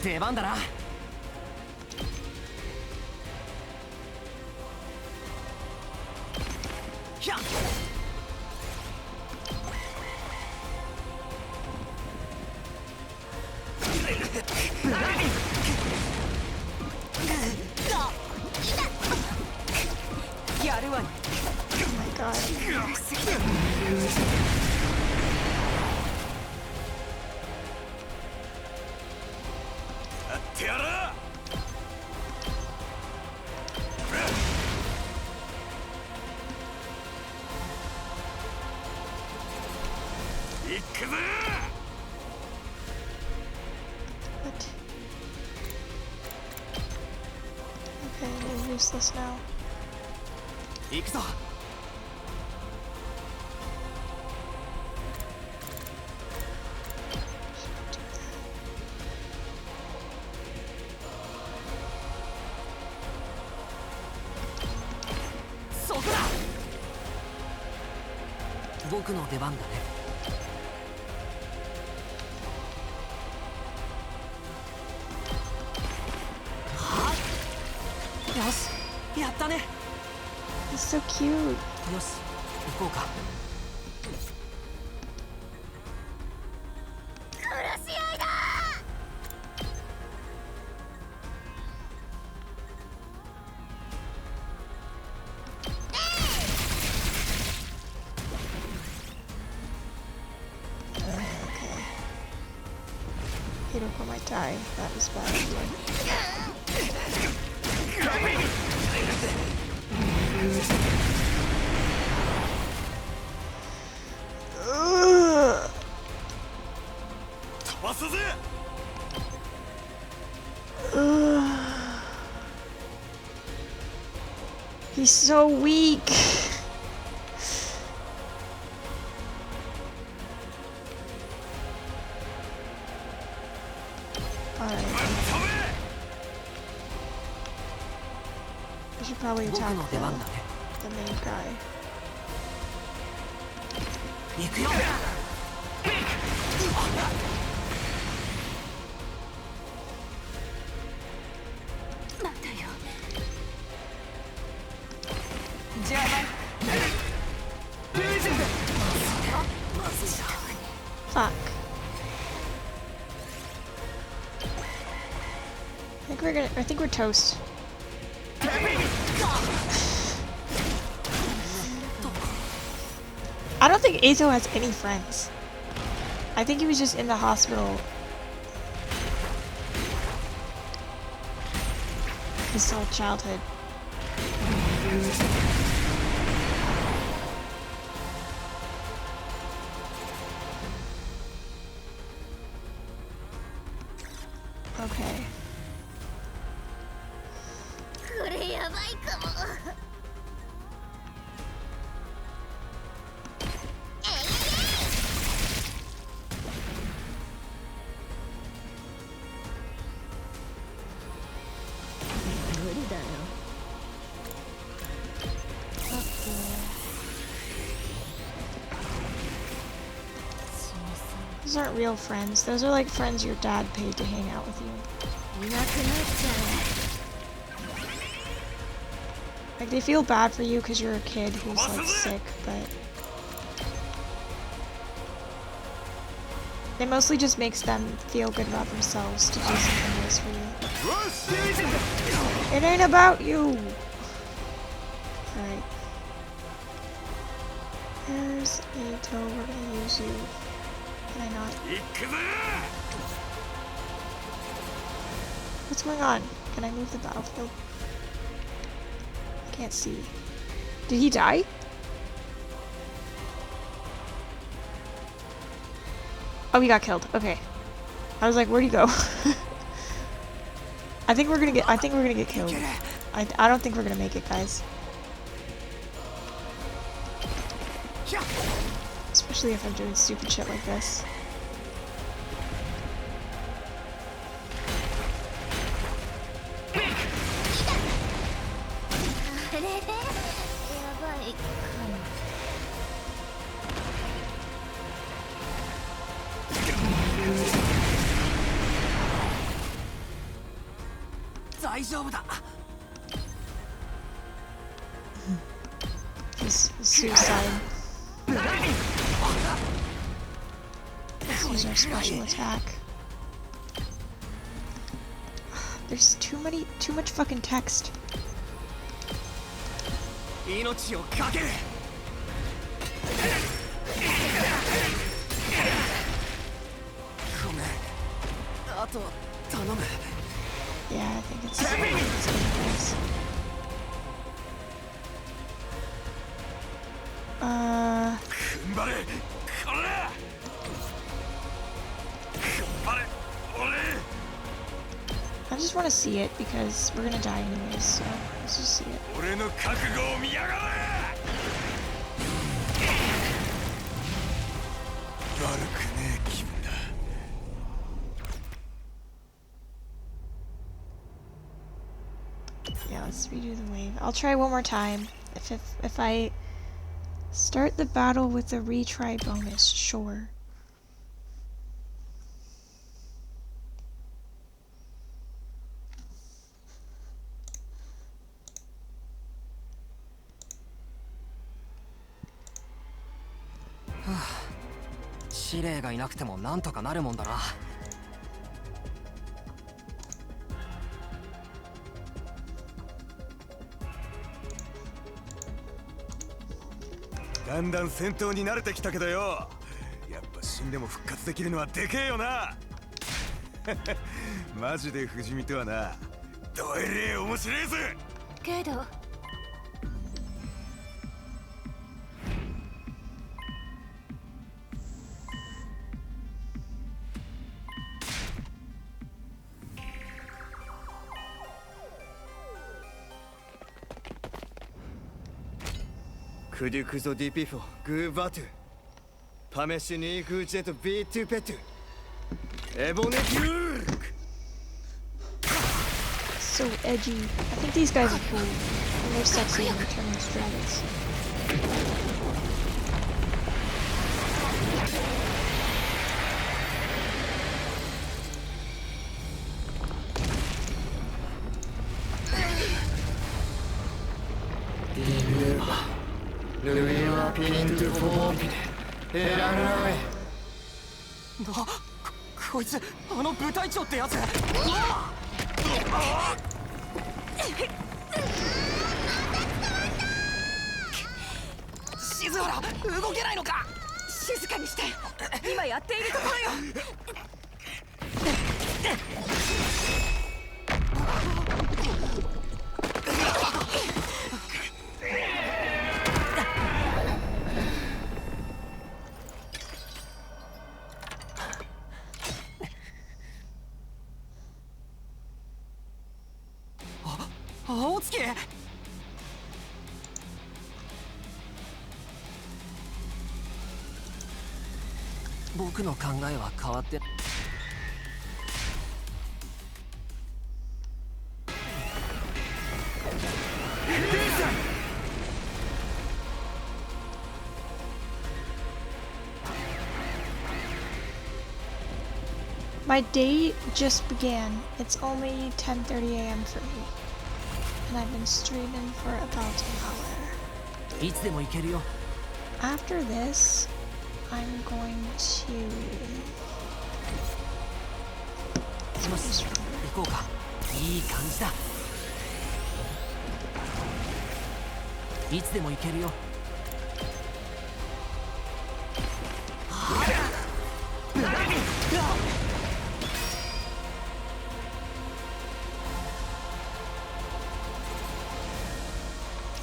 出番だな。ひゃっ。やるわね。What? Okay, you're useless now. 行くぞ。そこだ。僕の出番だね。よし、やったね。 He's so cute. よし、行こうか。殺し合いだ。 Hit him for my time. That was bad. Ugh. 飛ばすぜ。 Ugh. He's so weak. Alright. I should probably 僕 attack の出番だね。 the main guy. 行くよ。なんだよ。 Fuck. I think we're toast. I don't think Ato has any friends. I think he was just in the hospital his whole childhood. Okay. これやばいかも。無理だよ。 Those aren't real friends. Those are like friends your dad paid to hang out with you. いなくなっちゃ Like, they feel bad for you because you're a kid who's like sick, but it mostly just makes them feel good about themselves to do something nice for you. It ain't about you! Alright. There's Ato, we're gonna use you. Can I not? What's going on? Can I move the battlefield? I can't see. Did he die? Oh, he got killed. Okay. I was like, where'd he go? I think we're gonna get killed. I don't think we're gonna make it, guys. Especially if I'm doing stupid shit like this. He's suicide. Let's use our special attack. There's too much fucking text. 命をかける。 ごめん。あと頼む。 Yeah, I think it's nice. want to see it because we're gonna die anyways, so let's just see it. 俺の覚悟を見やがれ。悪くねえ気分だ。Yeah, let's redo the wave. I'll try one more time. If I start the battle with a retry bonus, sure. Huh. 司令がいなくてもなんとかなるもんだな。だんだん戦闘に慣れてきたけどよ。やっぱ死んでも復活できるのはでけえよな。マジで不死身とはな。どえれえ面白えぜ。けどクデュクゾディピフォグーバトゥ試しに行くジェットビートゥペトゥエボネキュールク So edgy. I think these guys are cool. And they're sexy and turning dragons. Ruryはピントフォーピでエランラウェイこいつあの部隊長ってやつ。静原動けないのか。静かにして。今やっているところよ。青月。僕の考えは変わって。My day just began. It's only 10:30 a.m. for me. And I've been streaming for about an hour. いつでも行けるよ。 After this, I'm going to... よし、行こうか。いい感じだ。いつでも行けるよ。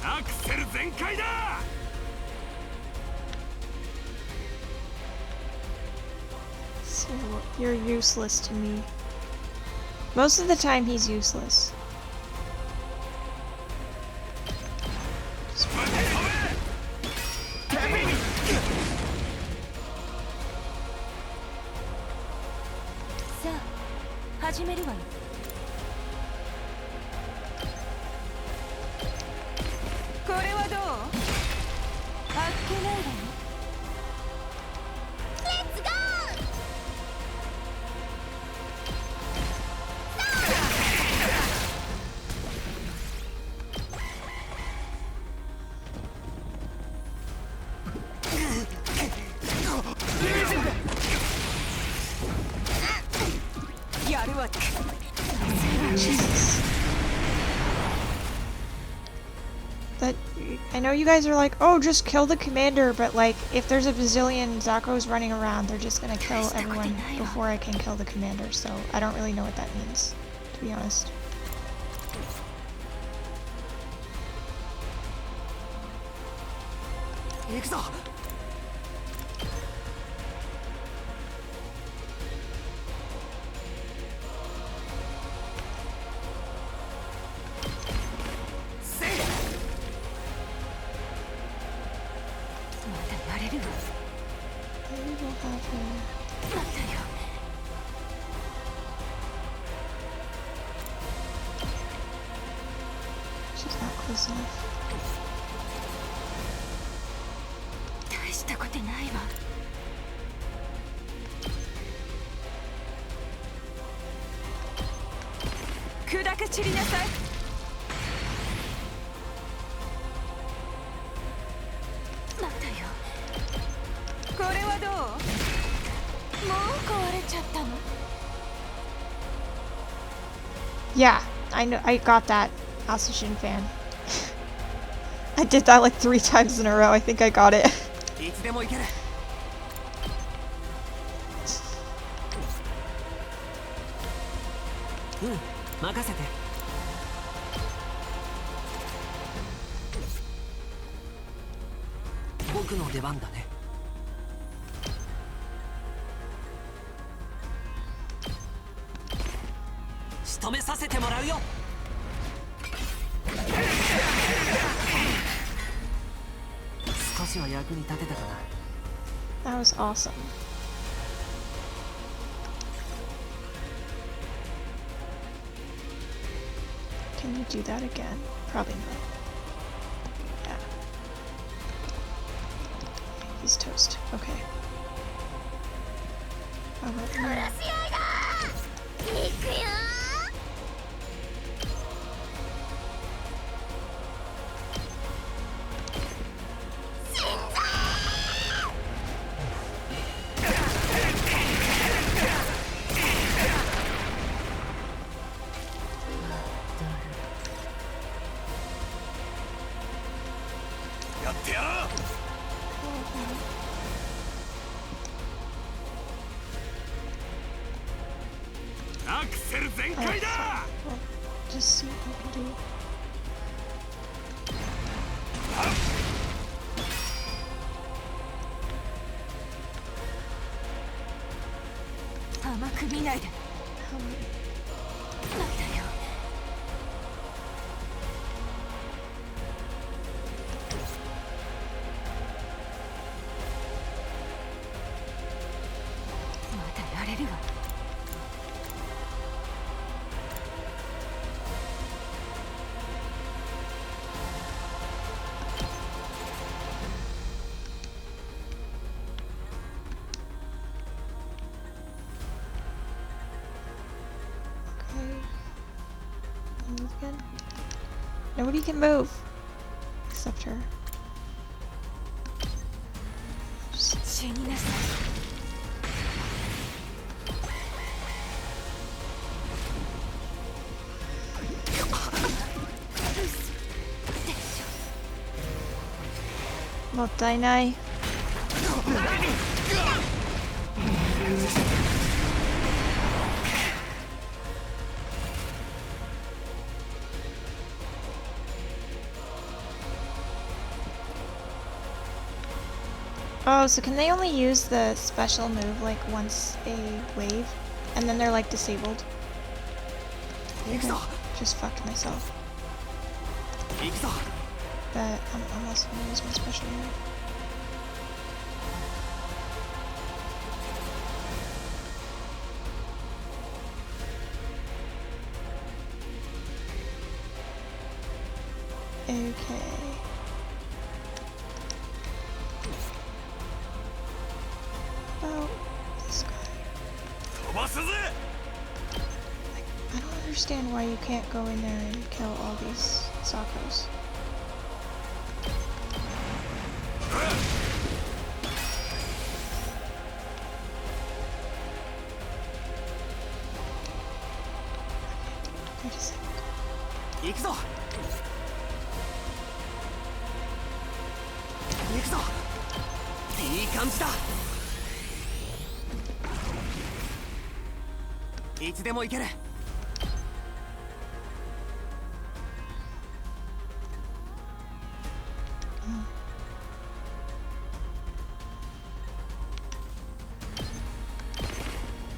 アクセル全開だ。 So, you're useless to me. Most of the time, he's useless. さあ始めるわよ。これはどう？あっけないわよ。やるわ。 Jesus. That I know you guys are like, oh, just kill the commander, but like, if there's a bazillion Zakkos running around, they're just gonna kill everyone before I can kill the commander. So I don't really know what that means, to be honest. She's not close enough. 大したことないわ。砕け散りなさい。なんだよ。これはどう？もう壊れちゃったの？ Yeah, I know. I got that, Asashin fan. I did that like 3 times in a row. I think I got it. いつでも行ける。任せて。僕の出番だね。仕留めさせてもらうよ。少しは役に立てたかな。 That was awesome. Can you do that again? Probably not. Yeah. He's toast. Okay. Oh, wait, no. やってやろう。アクセル全 Oh, 開だ。 well, just see what we can do. 甘く見ないで。 How many? なんだよ。まだやれるわ。Okay. Move again. Nobody can move except her. Just 死になさい。もったいない。Oh, so can they only use the special move like once a wave? And then they're like disabled?行くぞ。 Just fucked myself. 行くぞ。 But I'm also gonna use my special move. Okay. About this guy. 飛ばすぜ。 I don't understand why you can't go in there and kill all these Sakos. Wait a second. 行くぞ。行くぞ。いい感じだ。いつでも行ける。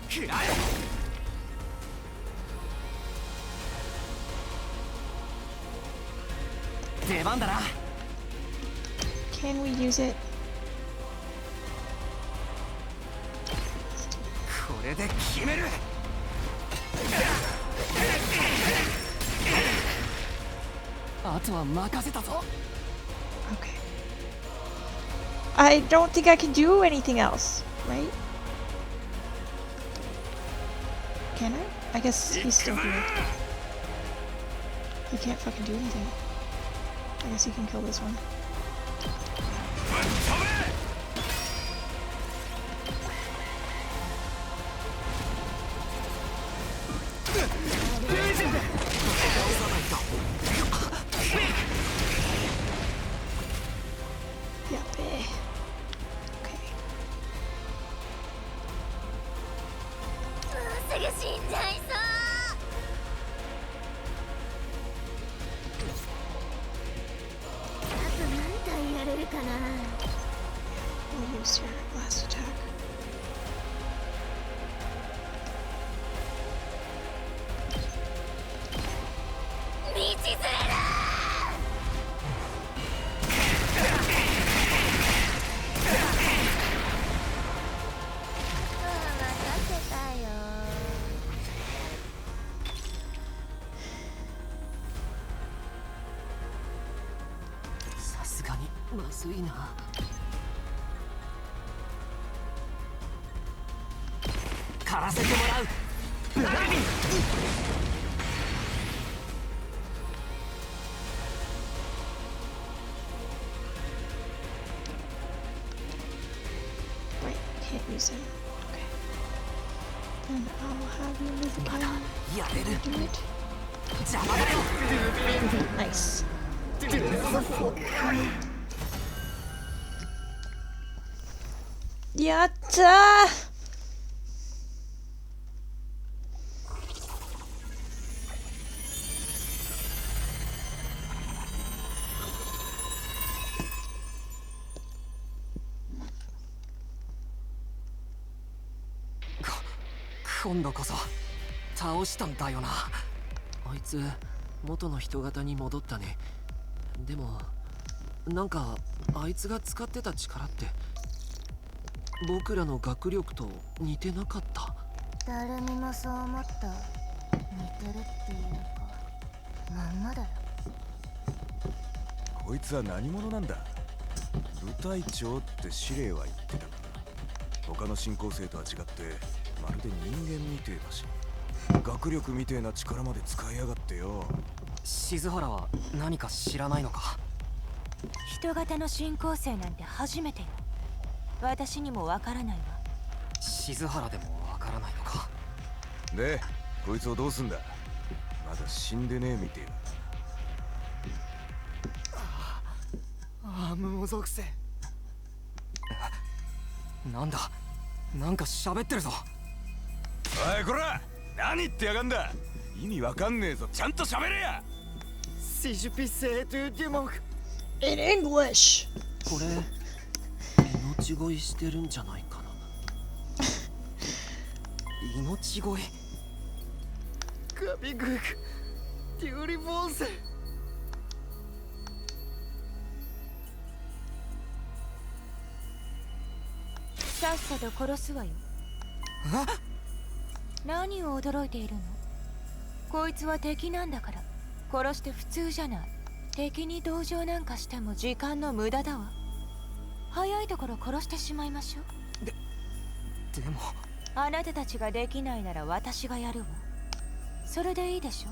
食らえ。出番だな。 Can we use it? これで決める。あとは任せたぞ。 Okay. I don't think I can do anything else, right? Can I? I guess he's still here. He can't fucking do anything. I guess he can kill this one. Yappy. Okay. すぐ死んじゃいそう。あと何体やれるかな。 We'll use your last attack. 道連れだ。任せたよ。さすがにまずいな。狩らせてもらう。 Right, can't use him. Okay. Then I'll have you move again. やれる。 Do it. 邪魔だよ。 Nice. Yatta! .今度こそ倒したんだよな。あいつ元の人型に戻ったね。でもなんかあいつが使ってた力って僕らの学力と似てなかった。誰にもそう思った。似てるっていうかまんまだよ。こいつは何者なんだ。部隊長って司令は言ってたが、他の新興生とは違ってまるで人間みてえだし、学力みてえな力まで使いやがってよ。静原は何か知らないのか。人型の新興生なんて初めてよ。私にもわからないわ。静原でもわからないのか。で、こいつをどうすんだ。まだ死んでねえみてえだ。ああ、無属性。なんだ、なんか喋ってるぞ。おいこら、何言ってやがんだ。意味わかんねえぞ、ちゃんと喋れや。Si je pissais du dimanche. In English! これ命乞いしてるんじゃないかな。命乞い。Gabi Gug. Diuri Bolse. さっさと殺すわよ。何を驚いているの？こいつは敵なんだから殺して普通じゃない。敵に同情なんかしても時間の無駄だわ。早いところ殺してしまいましょう。でもあなたたちができないなら私がやるわ。それでいいでしょ。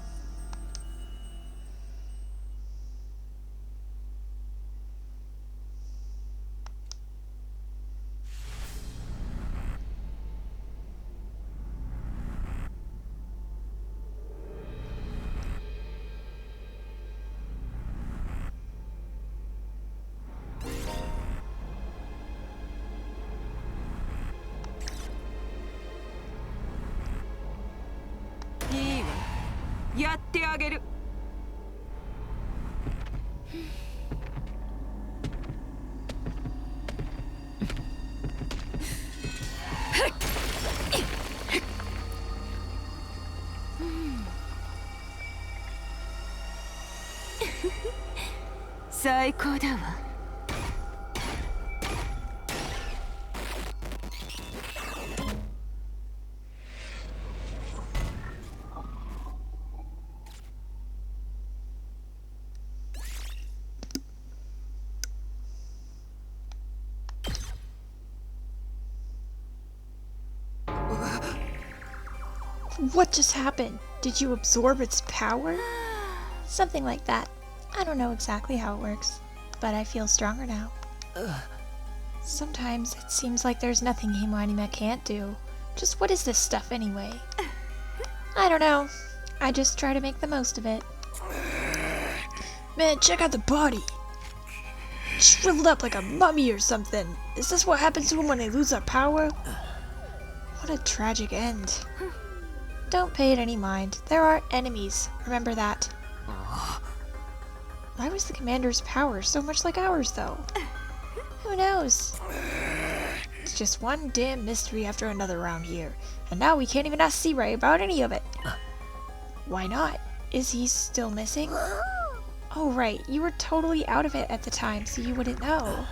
いいわ。やってあげる。最高だわ。What just happened? Did you absorb its power? Something like that. I don't know exactly how it works, but I feel stronger now. Sometimes it seems like there's nothing Himonime can't do. Just what is this stuff anyway? I don't know. I just try to make the most of it. Man, check out the body. Shriveled up like a mummy or something. Is this what happens to them when they lose their power? What a tragic end. Don't pay it any mind. There are enemies. Remember that. Why was the commander's power so much like ours, though? Who knows? It's just one damn mystery after another around here. And now we can't even ask Rury about any of it. Why not? Is he still missing? Oh, right. You were totally out of it at the time, so you wouldn't know.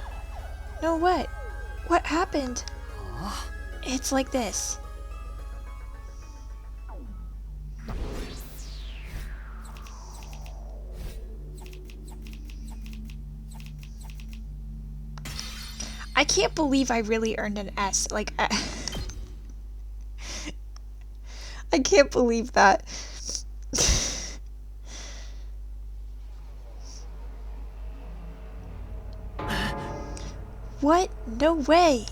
No, what? What happened? It's like this. I can't believe I really earned an S. Like, I can't believe that. What? No way.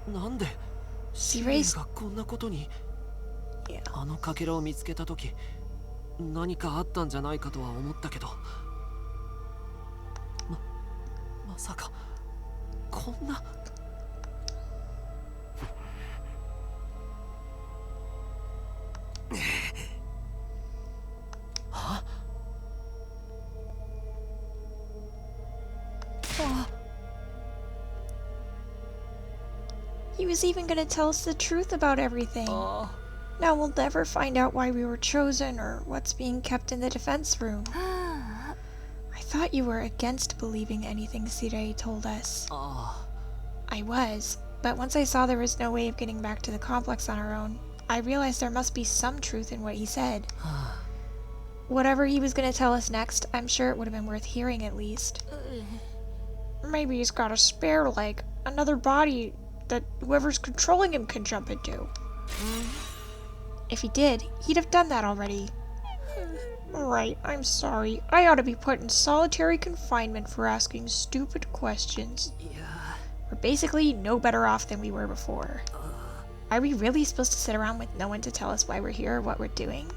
なんで Rury's がこんなことに Yeah. あのかけらを見つけた時何かあったんじゃないかとは思ったけどまさかこんなは He was even gonna tell us the truth about everything. あ Now we'll never find out why we were chosen or what's being kept in the defense room. I thought you were against believing anything Rury told us. あ I was, but once I saw there was no way of getting back to the complex on our own, I realized there must be some truth in what he said. Whatever he was gonna tell us next, I'm sure it would have been worth hearing at least. Maybe he's got a spare leg, another body that whoever's controlling him can jump into. If he did, he'd have done that already. Right, I'm sorry. I ought to be put in solitary confinement for asking stupid questions. いや We're basically no better off than we were before. Are we really supposed to sit around with no one to tell us why we're here or what we're doing?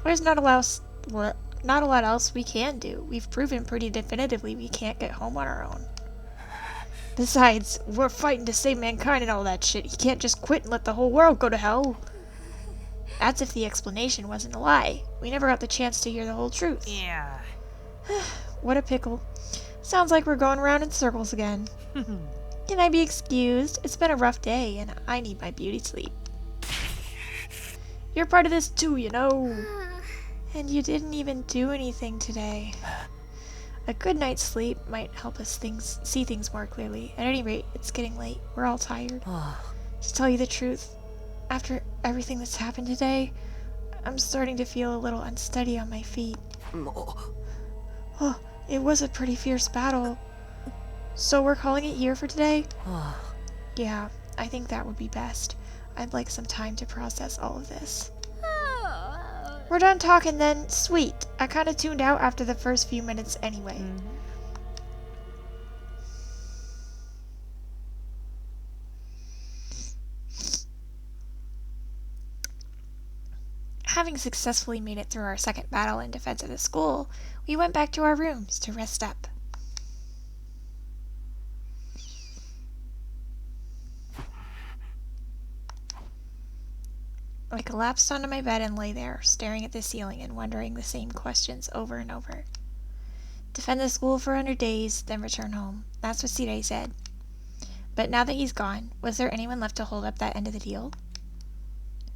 There's not a lot else we can do. We've proven pretty definitively we can't get home on our own. Besides, we're fighting to save mankind and all that shit. He can't just quit and let the whole world go to hell. That's if the explanation wasn't a lie. We never got the chance to hear the whole truth. Yeah. What a pickle. Sounds like we're going around in circles again. Can I be excused? It's been a rough day, and I need my beauty sleep. You're part of this too, you know. And you didn't even do anything today. A good night's sleep might help us see things more clearly. At any rate, it's getting late. We're all tired. To tell you the truth, after everything that's happened today, I'm starting to feel a little unsteady on my feet. も Oh, it was a pretty fierce battle. So we're calling it here for today? うは Yeah, I think that would be best. I'd like some time to process all of this. We're done talking then. Sweet. I kind of tuned out after the first few minutes anyway. Having successfully made it through our second battle in defense of the school, we went back to our rooms to rest up. I collapsed onto my bed and lay there, staring at the ceiling and wondering the same questions over and over. Defend the school for 100 days, then return home. That's what Rury said. But now that he's gone, was there anyone left to hold up that end of the deal?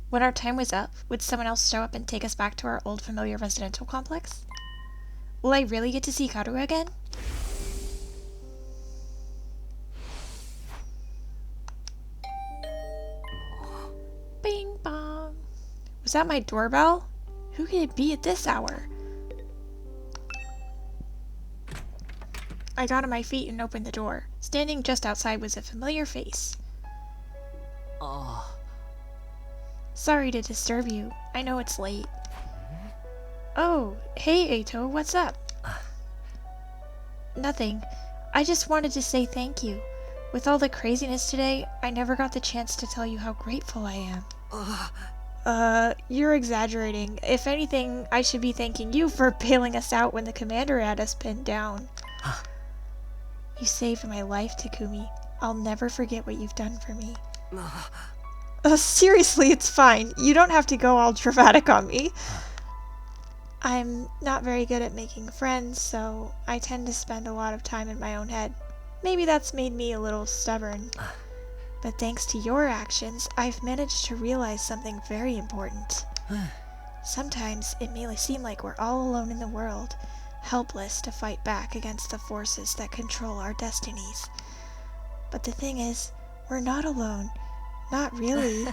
When our time was up, would someone else show up and take us back to our old familiar residential complex? Will I really get to see Karu again? Bing bong. Was that my doorbell? Who could it be at this hour? I got on my feet and opened the door. Standing just outside was a familiar face. あ Sorry to disturb you. I know it's late. Oh, hey Ato, what's up? Nothing. I just wanted to say thank you. With all the craziness today, I never got the chance to tell you how grateful I am. You're exaggerating. If anything, I should be thanking you for bailing us out when the commander had us pinned down. You saved my life, Takumi. I'll never forget what you've done for me. Seriously, it's fine. You don't have to go all dramatic on me. I'm not very good at making friends, so I tend to spend a lot of time in my own head. Maybe that's made me a little stubborn. But thanks to your actions, I've managed to realize something very important. Sometimes it may seem like we're all alone in the world, helpless to fight back against the forces that control our destinies. But the thing is, we're not alone. Not really.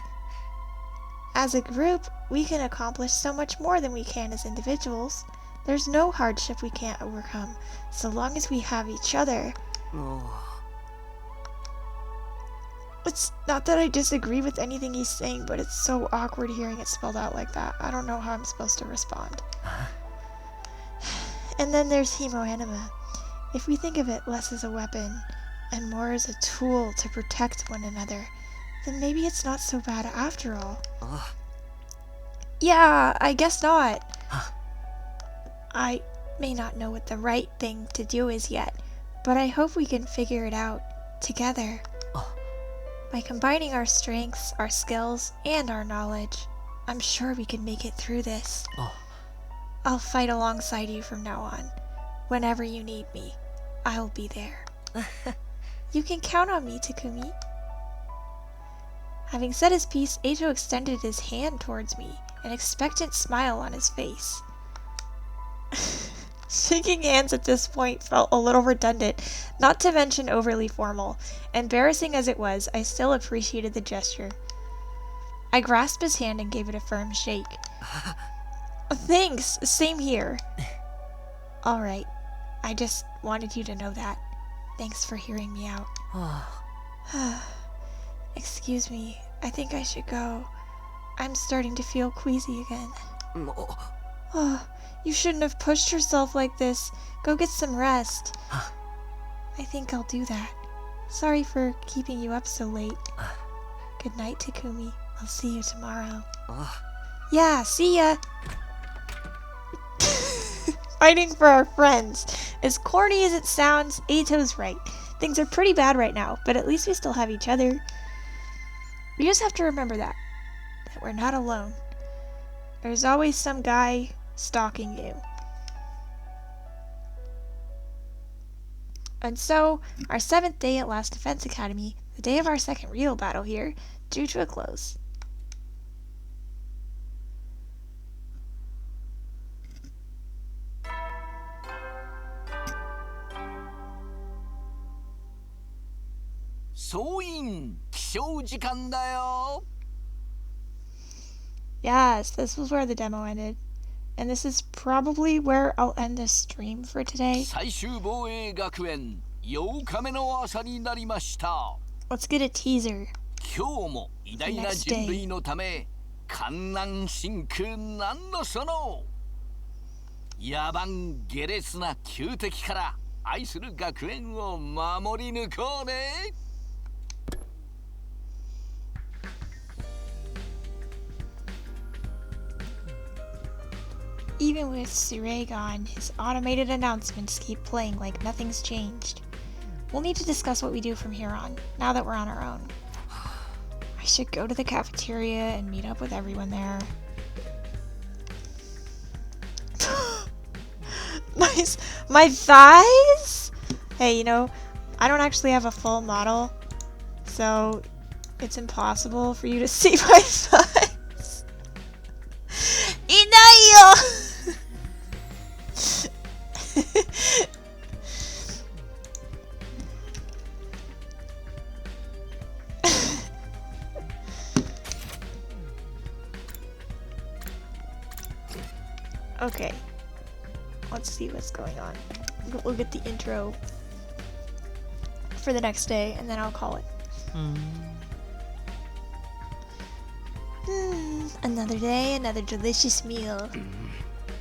As a group, we can accomplish so much more than we can as individuals. There's no hardship we can't overcome, so long as we have each other. It's not that I disagree with anything he's saying, but it's so awkward hearing it spelled out like that. I don't know how I'm supposed to respond. And then there's Hemo Anima. If we think of it less as a weapon, and more as a tool to protect one another, then maybe it's not so bad after all. Yeah, I guess not. I may not know what the right thing to do is yet, but I hope we can figure it out together. By combining our strengths, our skills, and our knowledge, I'm sure we can make it through this. I'll fight alongside you from now on. Whenever you need me, I'll be there. You can count on me, Takumi. Having said his piece, Ato extended his hand towards me, an expectant smile on his face. Shaking hands at this point felt a little redundant, not to mention overly formal. Embarrassing as it was, I still appreciated the gesture. I grasped his hand and gave it a firm shake. Thanks, same here. Alright, I just wanted you to know that. Thanks for hearing me out. Excuse me, I think I should go. I'm starting to feel queasy again. Oh, you shouldn't have pushed yourself like this. Go get some rest. I think I'll do that. Sorry for keeping you up so late. Good night, Takumi. I'll see you tomorrow. Yeah, see ya! Fighting for our friends. As corny as it sounds, Ato's right. Things are pretty bad right now, but at least we still have each other. We just have to remember that we're not alone. There's always some guy stalking you. And so, our 7th day at Last Defense Academy, the day of our second real battle here, drew to a close. Yes, this was where the demo ended. And this is probably where I'll end the stream for today. Let's get a teaser. Next day. 観南真空なんのその野蛮下劣な旧敵から愛する学園を守り抜こうね。 Even with Rury gone, his automated announcements keep playing like nothing's changed. We'll need to discuss what we do from here on, now that we're on our own. I should go to the cafeteria and meet up with everyone there. My thighs? Hey, you know, I don't actually have a full model, so it's impossible for you to see my thighs. Inayo! Okay, let's see what's going on. We'll get the intro for the next day, and then I'll call it. Another day, another delicious meal.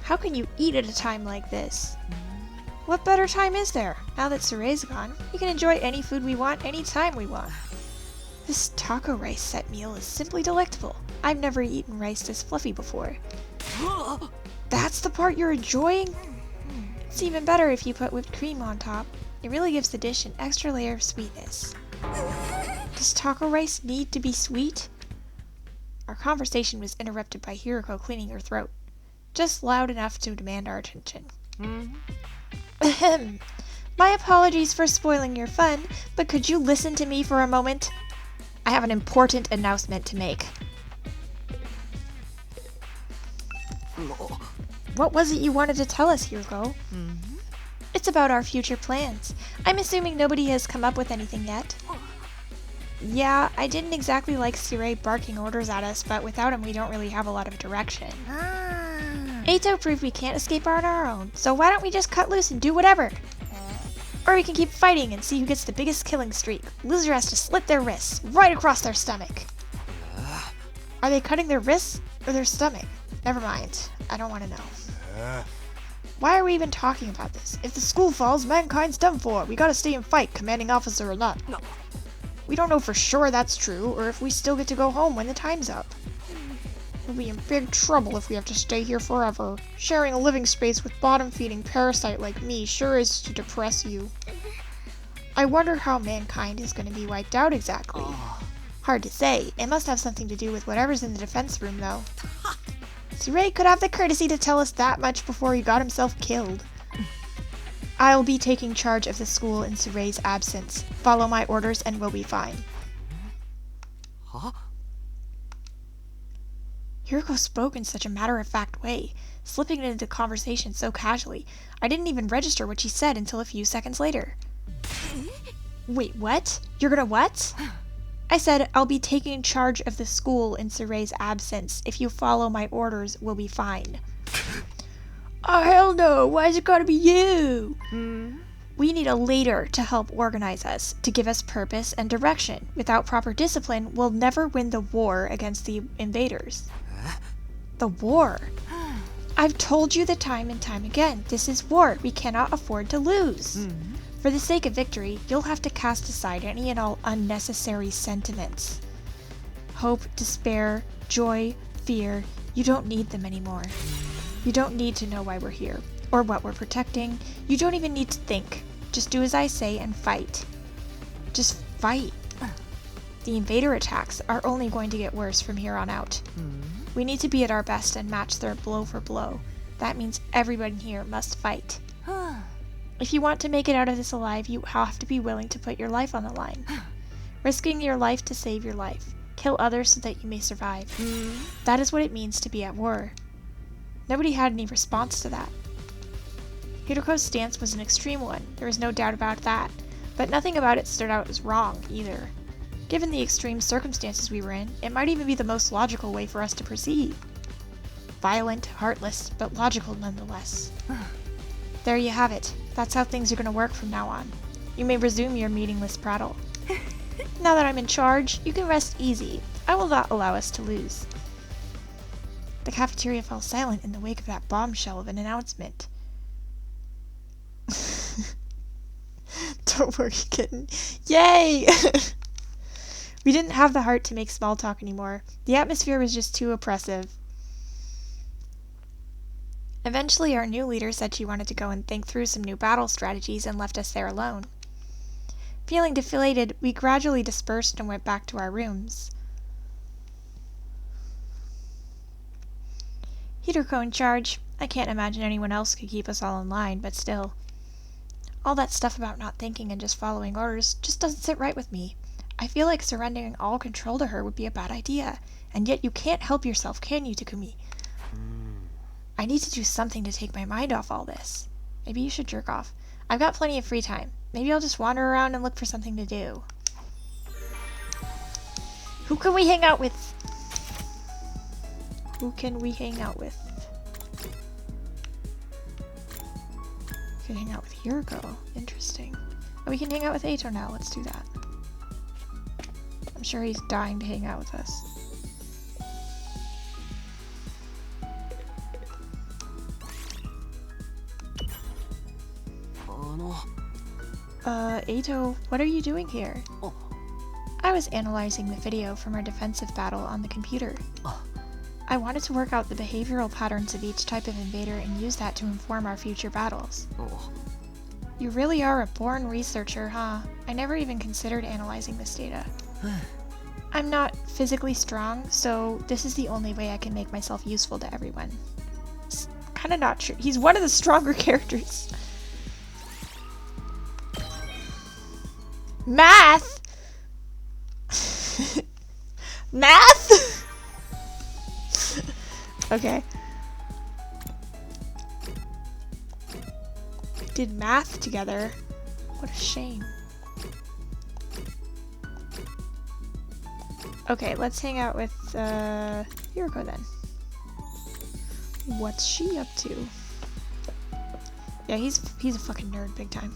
How can you eat at a time like this? What better time is there? Now that Suray's gone, we can enjoy any food we want anytime we want. This taco rice set meal is simply delectable. I've never eaten rice this fluffy before. That's the part you're enjoying? It's even better if you put whipped cream on top. It really gives the dish an extra layer of sweetness. Does taco rice need to be sweet? Our conversation was interrupted by Hiroko cleaning her throat, just loud enough to demand our attention. Ahem. My apologies for spoiling your fun, but could you listen to me for a moment? I have an important announcement to make. What was it you wanted to tell us, Hiroko? It's about our future plans. I'm assuming nobody has come up with anything yet. Yeah, I didn't exactly like Suray barking orders at us, but without him we don't really have a lot of direction. Ato proved we can't escape on our own, so why don't we just cut loose and do whatever? Or we can keep fighting and see who gets the biggest killing streak. Loser has to slit their wrists, right across their stomach. Are they cutting their wrists or their stomach? Never mind, I don't want to know. Why are we even talking about this? If the school falls, mankind's done for. We gotta stay and fight, commanding officer or not. No. We don't know for sure that's true, or if we still get to go home when the time's up. We'll be in big trouble if we have to stay here forever. Sharing a living space with bottom-feeding parasite like me sure is to depress you. I wonder how mankind is going to be wiped out exactly. Hard to say. It must have something to do with whatever's in the defense room, though. Suray could have the courtesy to tell us that much before he got himself killed. I'll be taking charge of the school in Suray's absence. Follow my orders and we'll be fine. Huh? Hiroko spoke in such a matter-of-fact way, slipping into the conversation so casually, I didn't even register what she said until a few seconds later. Wait, what? You're gonna what? I said, I'll be taking charge of the school in Suray's absence. If you follow my orders, we'll be fine. Oh, hell no! Why's it gotta be you? We need a leader to help organize us, to give us purpose and direction. Without proper discipline, we'll never win the war against the invaders. The war? I've told you the time and time again, this is war. We cannot afford to lose. For the sake of victory, you'll have to cast aside any and all unnecessary sentiments. Hope, despair, joy, fear, you don't need them anymore. You don't need to know why we're here, or what we're protecting. You don't even need to think. Just do as I say and fight. Just fight. The invader attacks are only going to get worse from here on out. We need to be at our best and match their blow for blow. That means everyone here must fight. If you want to make it out of this alive, you have to be willing to put your life on the line. Risking your life to save your life. Kill others so that you may survive. That is what it means to be at war. Nobody had any response to that. Hiroko's stance was an extreme one, there was no doubt about that, but nothing about it stood out as wrong, either. Given the extreme circumstances we were in, it might even be the most logical way for us to proceed. Violent, heartless, but logical nonetheless. There you have it. That's how things are going to work from now on. You may resume your meaningless prattle. Now that I'm in charge, you can rest easy. I will not allow us to lose. The cafeteria fell silent in the wake of that bombshell of an announcement. Don't worry, kitten. Yay! We didn't have the heart to make small talk anymore. The atmosphere was just too oppressive. Eventually, our new leader said she wanted to go and think through some new battle strategies and left us there alone. Feeling deflated, we gradually dispersed and went back to our rooms. Hiroko in charge. I can't imagine anyone else could keep us all in line, but still. All that stuff about not thinking and just following orders just doesn't sit right with me. I feel like surrendering all control to her would be a bad idea, and yet you can't help yourself, can you, Takumi? I need to do something to take my mind off all this. Maybe you should jerk off. I've got plenty of free time. Maybe I'll just wander around and look for something to do. Who can we hang out with? Who can we hang out with? We can hang out with Hiroko. Interesting. Oh, we can hang out with Ato now. Let's do that. I'm sure he's dying to hang out with us. Ato, what are you doing here? Oh. I was analyzing the video from our defensive battle on the computer. Oh. I wanted to work out the behavioral patterns of each type of invader and use that to inform our future battles. Oh. You really are a born researcher, huh? I never even considered analyzing this data. I'm not physically strong, so this is the only way I can make myself useful to everyone. It's kind of not true. He's one of the stronger characters. Math? Math? Okay. Did math together. What a shame. Okay, let's hang out with Hiroko then. What's she up to? Yeah, he's a fucking nerd big time.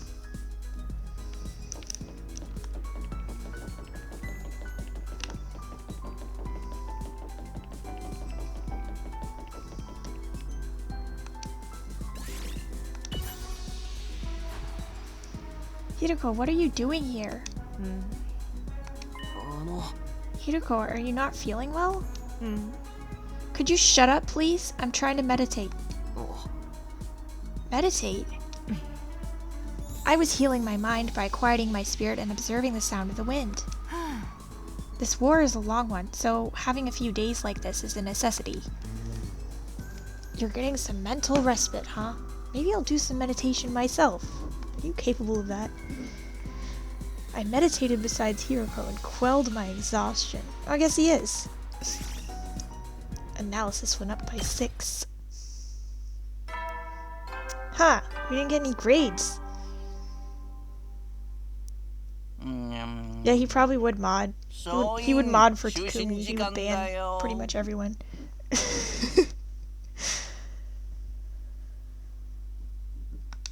Hiroko, what are you doing here? Hiroko, are you not feeling well? Could you shut up, please? I'm trying to meditate. Meditate? I was healing my mind by quieting my spirit and observing the sound of the wind. This war is a long one, so having a few days like this is a necessity. You're getting some mental respite, huh? Maybe I'll do some meditation myself. Are you capable of that? I meditated beside Hiroko and quelled my exhaustion. I guess he is. Analysis went up by 6. Huh, we didn't get any grades. Yeah, he probably would mod. He would mod for Takumi. He would ban pretty much everyone.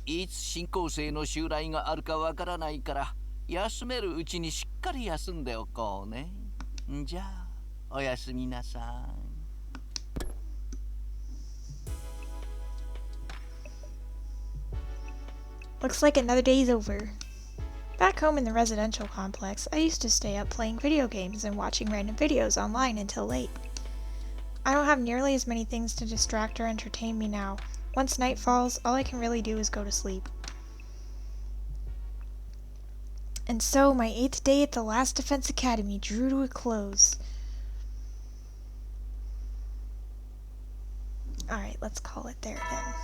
いつ進行性の襲来があるかわからないから休めるうちにしっかり休んでおこうね。じゃあおやすみなさい。Looks like another day's over. Back home in the residential complex, I used to stay up playing video games and watching random videos online until late. I don't have nearly as many things to distract or entertain me now. Once night falls, all I can really do is go to sleep. And so, my 8th day at the Last Defense Academy drew to a close. Alright, let's call it there then.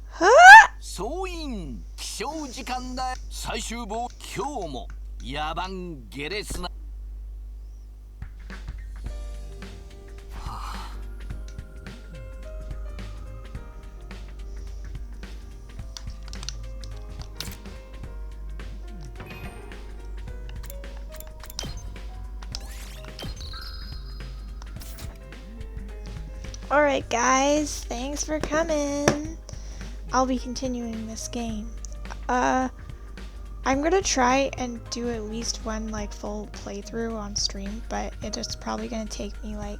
Huh? 総員起床時間だ。最終棒今日も野蛮下劣な。Alright guys, thanks for coming. I'll be continuing this game. I'm gonna try and do at least one like full playthrough on stream, but it's probably gonna take me like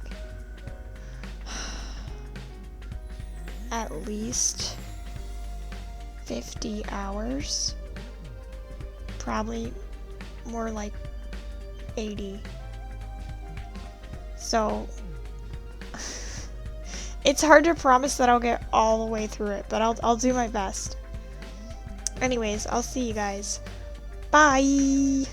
at least 50 hours. Probably more like 80. So it's hard to promise that I'll get all the way through it, but I'll do my best. Anyways, I'll see you guys. Bye!